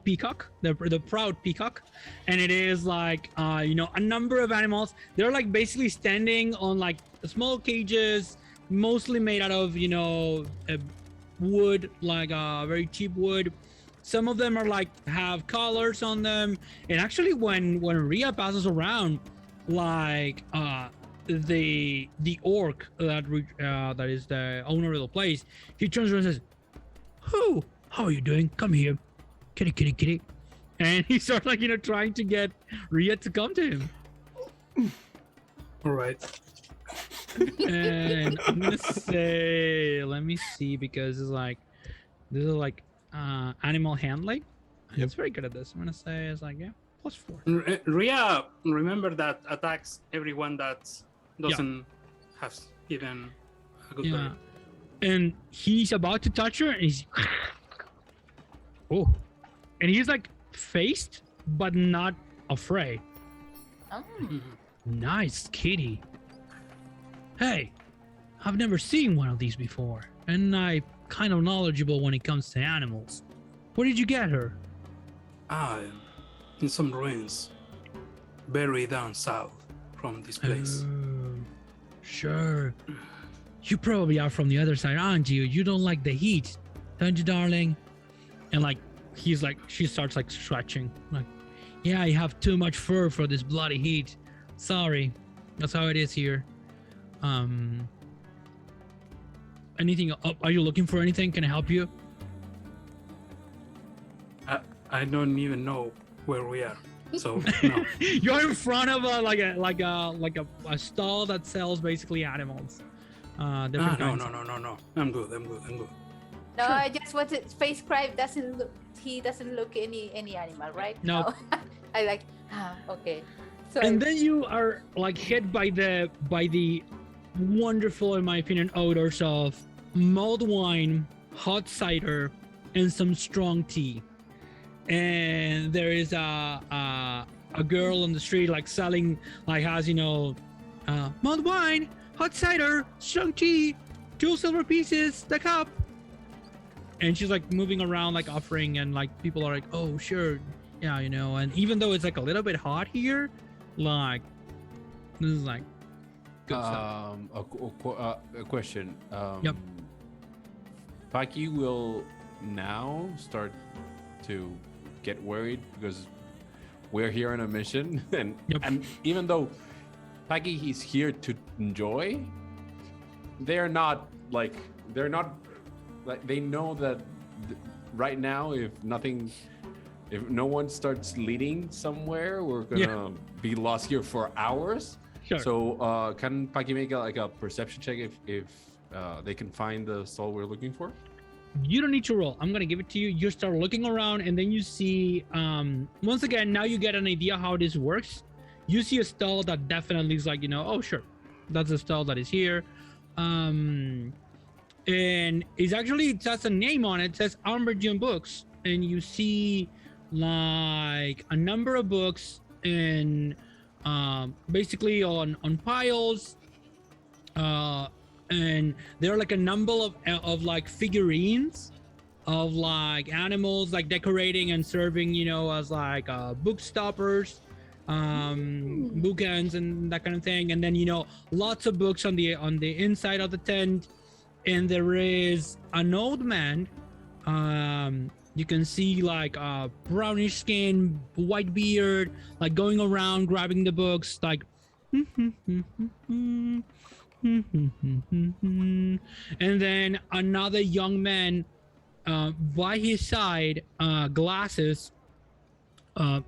Peacock, the Proud Peacock, and it is like a number of animals. They're like basically standing on like small cages, mostly made out of wood, like very cheap wood. Some of them are like have collars on them, and actually when Ria passes around, like the orc that is the owner of the place, he turns around and says, "Who? How are you doing? Come here, kitty," and he starts like trying to get Ria to come to him. All right. And I'm gonna say, let me see, because this is like animal handling. It's very good at this. I'm gonna say it's like +4. Ria, remember that attacks everyone that doesn't have even a good Yeah. bird. And he's about to touch her, and he's and he's like faced but not afraid. Oh, Nice kitty. Hey, I've never seen one of these before, and I'm kind of knowledgeable when it comes to animals. Where did you get her? In some ruins, very down south from this place. Oh, sure. You probably are from the other side, aren't you? You don't like the heat, don't you, darling? And like, she starts like stretching. Like, yeah, I have too much fur for this bloody heat. Sorry, that's how it is here. Anything? Are you looking for anything? Can I help you? I don't even know where we are, so no. You're in front of a stall that sells basically animals. Different kinds. No. I'm good. No, I just wanted Face Scribe doesn't look. He doesn't look any animal, right? No. I like. Okay. So And then you are like hit by the wonderful, in my opinion, odors of mulled wine, hot cider, and some strong tea. And there is a girl on the street like selling, like has mulled wine, hot cider, strong tea, 2 silver pieces, the cup. And she's like moving around like offering, and like people are like, oh sure, yeah, and even though it's like a little bit hot here, like this is like good stuff. A question. Yep. Paki will now start to get worried because we're here on a mission, and Yep. and even though Paki he's here to enjoy, they're not like they know that right now if no one starts leading somewhere, we're gonna be lost here for hours. Sure. So can Paki make a perception check if they can find the stall we're looking for? You don't need to roll. I'm gonna give it to you. You start looking around, and then you see once again, now you get an idea how this works. You see a stall that definitely is like, oh sure, that's a stall that is here. And it has a name on it. It says Armbergian Books, and you see like a number of books in basically on piles, and there are like a number of like figurines of like animals like decorating and serving, as like book stoppers, bookends and that kind of thing. And then lots of books on the inside of the tent. And there is an old man. You can see like a brownish skin, white beard, like going around grabbing the books, like. And then another young man by his side, glasses,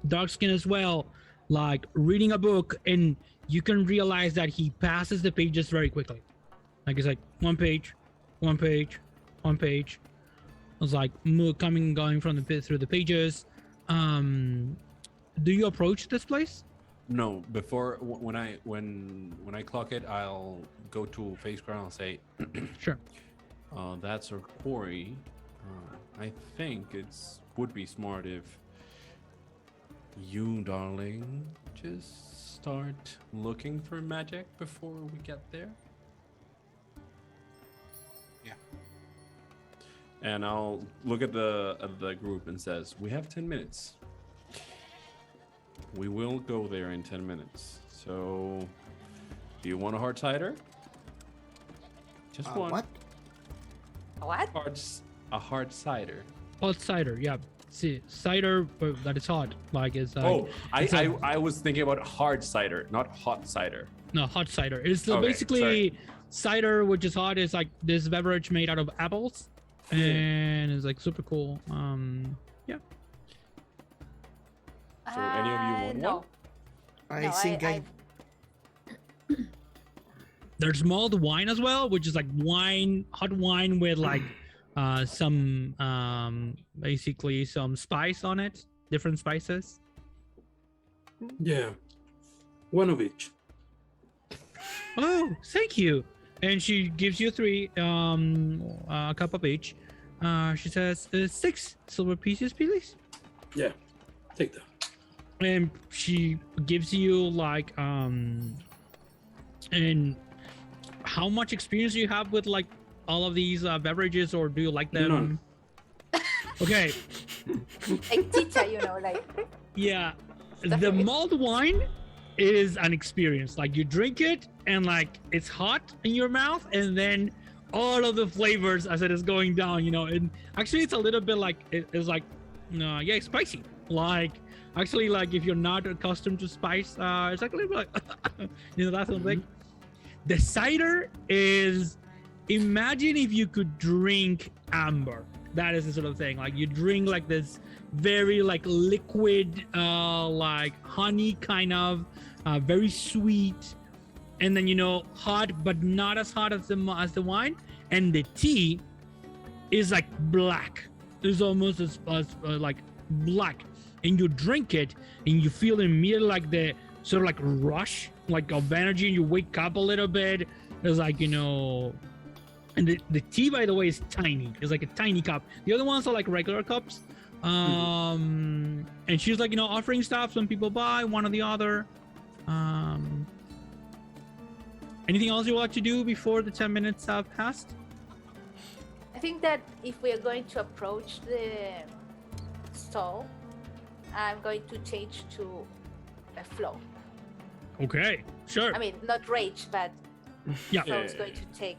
dark skin as well, like reading a book, and you can realize that he passes the pages very quickly. Like it's like one page. I was like coming and going from through the pages. Do you approach this place? No, before when I clock it, I'll go to face ground and say, Sure. That's our quarry. I think would be smart if you, darling, just start looking for magic before we get there. Yeah. And I'll look at the group and says, we have 10 minutes. We will go there in 10 minutes. So, do you want a hard cider? Just one. What? what? A hard cider. Hot cider, yeah. See, cider that is hot, like it's like. I was thinking about hard cider, not hot cider. No, hot cider. It's Okay, basically sorry. cider, which is hot. It's like this beverage made out of apples, and it's like super cool. Yeah. So any of you want no. one? I think I There's mulled wine as well, which is like hot wine with like some basically some spice on it, different spices. Yeah, one of each. Oh, thank you. And she gives you 3, a cup of each. She says 6 silver pieces, please. Yeah, take that. And she gives you like and how much experience do you have with like all of these beverages, or do you like them? None. Okay, Like Tita, like yeah. Stuff The it. mulled wine is an experience. Like you drink it and like it's hot in your mouth, and then all of the flavors as it is going down, and actually it's a little bit like it's like yeah, spicy. Like actually, like if you're not accustomed to spice, it's like a little bit like that sort of thing. The cider is, imagine if you could drink amber. That is the sort of thing. Like you drink like this very like liquid, like honey kind of, very sweet, and then hot, but not as hot as the wine. And the tea is like black. It's almost as like black, and you drink it, and you feel immediately like the sort of like rush, like of energy, and you wake up a little bit. It's like and the tea, by the way, is tiny. It's like a tiny cup. The other ones are like regular cups. And she's like offering stuff. Some people buy one or the other. Anything else you want to do before the 10 minutes have passed? I think that if we are going to approach the stall, I'm going to change to a flow. Okay, sure. I mean, not rage, but Yeah. flow is going to take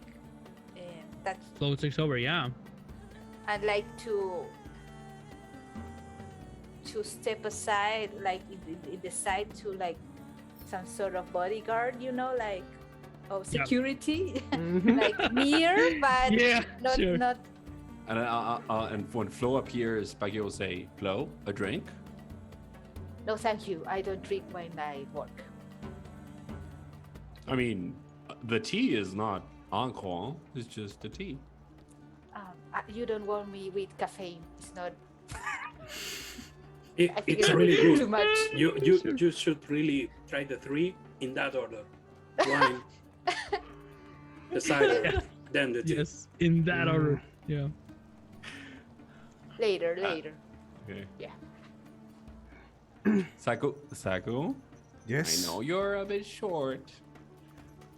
that. Flow takes over, yeah. I'd like to step aside, like in the side to like some sort of bodyguard, like of Yeah. security, Mhm. like near, but Yeah, not sure. not. And when Flo appears, Paki will say, Flo, a drink? No, thank you. I don't drink when I work. I mean, the tea is not alcohol, it's just the tea. You don't want me with caffeine. It's not. I think It's really too good. much. You should really try the 3 in that order. Wine, the cider, then the tea. Yes, in that order. Yeah. Later. Okay. Yeah. Saku, Yes. I know you're a bit short.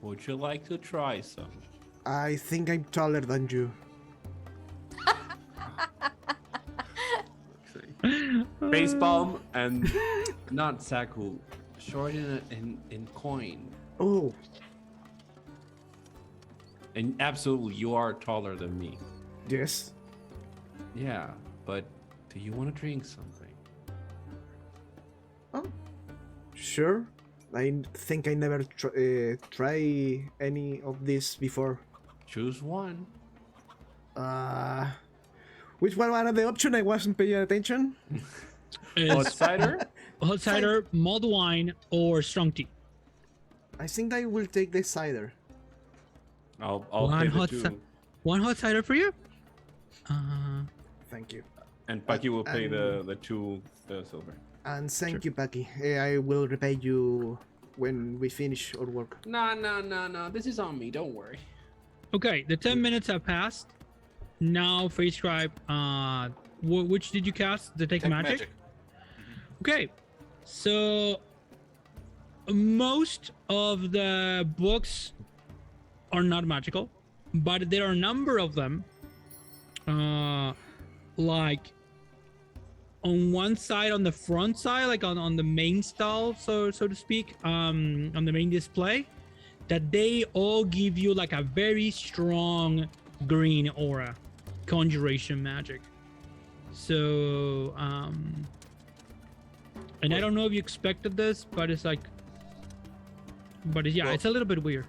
Would you like to try some? I think I'm taller than you. Face palm and not Saku, short in coin. Oh, And absolutely, you are taller than me. yes. Yeah, but do you want to drink something? Oh, sure. I think I never try any of this before. Choose one. Which one are the option? I wasn't paying attention. Hot It's cider? hot cider, mulled wine, or strong tea. I think I will take the cider. I'll One pay the hot two. One hot cider for you. Thank you. And Paki will pay and- the 2 silver. And thank Sure. you, Paki. I will repay you when we finish our work. No. This is on me. Don't worry. Okay, the 10 minutes have passed. Now, Face Scribe, which did you cast? Detect Detect magic? Okay, so most of the books are not magical, but there are a number of them. Like on one side, on the front side, like on the main stall, so to speak, on the main display, that they all give you like a very strong green aura, conjuration magic. So, and I don't know if you expected this, but it's like, yeah, Well- it's a little bit weird.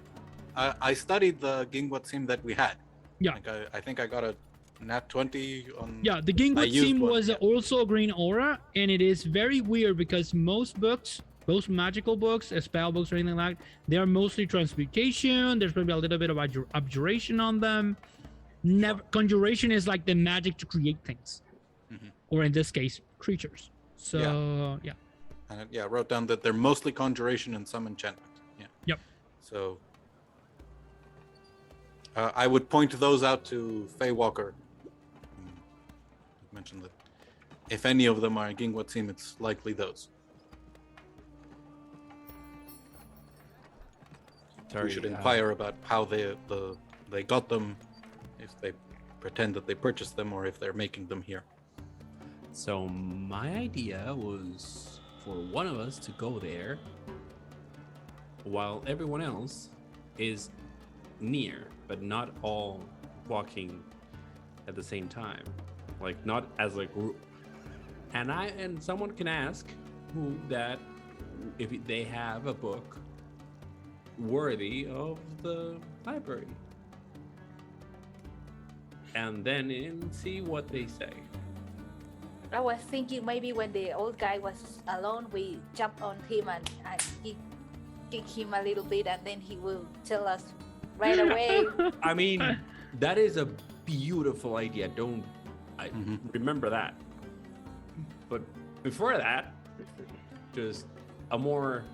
I studied the Gingwat sim that we had. Yeah. Like I think I got a nat 20 on. Yeah, the I Gingwood used theme one, was yeah. also a green aura, and it is very weird because most books, most magical books, spell books or anything like that, they are mostly transmutation. There's maybe a little bit of abjuration on them. Never conjuration is like the magic to create things, Mhm. or in this case, creatures. So yeah. And I wrote down that they're mostly conjuration and some enchantment. Yeah. Yep. So I would point those out to Faye Walker. Mentioned that if any of them are Gingwat sim, it's likely those. We should inquire about how they got them, if they pretend that they purchased them, or if they're making them here. So my idea was for one of us to go there while everyone else is near, but not all walking at the same time, like not as a group. And someone can ask who that if they have a book worthy of the library, and then see what they say. I was thinking maybe when the old guy was alone, we jump on him and kick him a little bit, and then he will tell us right away. I mean, that is a beautiful idea. Remember that. But before that, just a more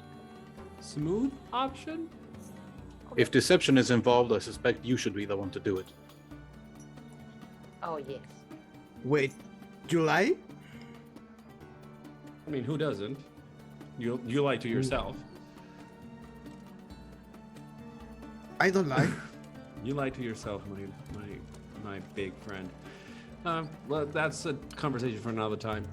smooth option. If deception is involved, I suspect you should be the one to do it. Oh yes. Wait, July? I mean, who doesn't? You lie to yourself. I don't lie. You lie to yourself, my big friend. Well, that's a conversation for another time.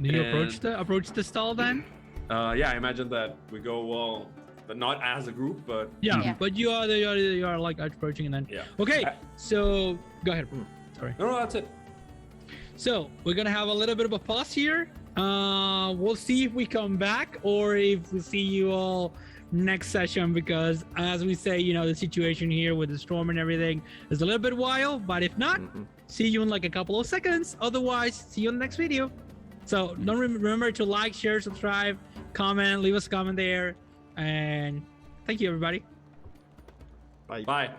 Do you And- approach the stall then? Yeah, I imagine that we go well, but not as a group, but Yeah, Yeah. but you are like approaching and then. yeah. Okay, I- so go ahead. Sorry. No, that's it. So we're gonna have a little bit of a pause here. We'll see if we come back or if we see you all next session, because as we say, the situation here with the storm and everything is a little bit wild. But if not, see you in like a couple of seconds. Otherwise, see you in the next video. So don't remember to like, share, subscribe, comment, leave us a comment there, and thank you, everybody. Bye.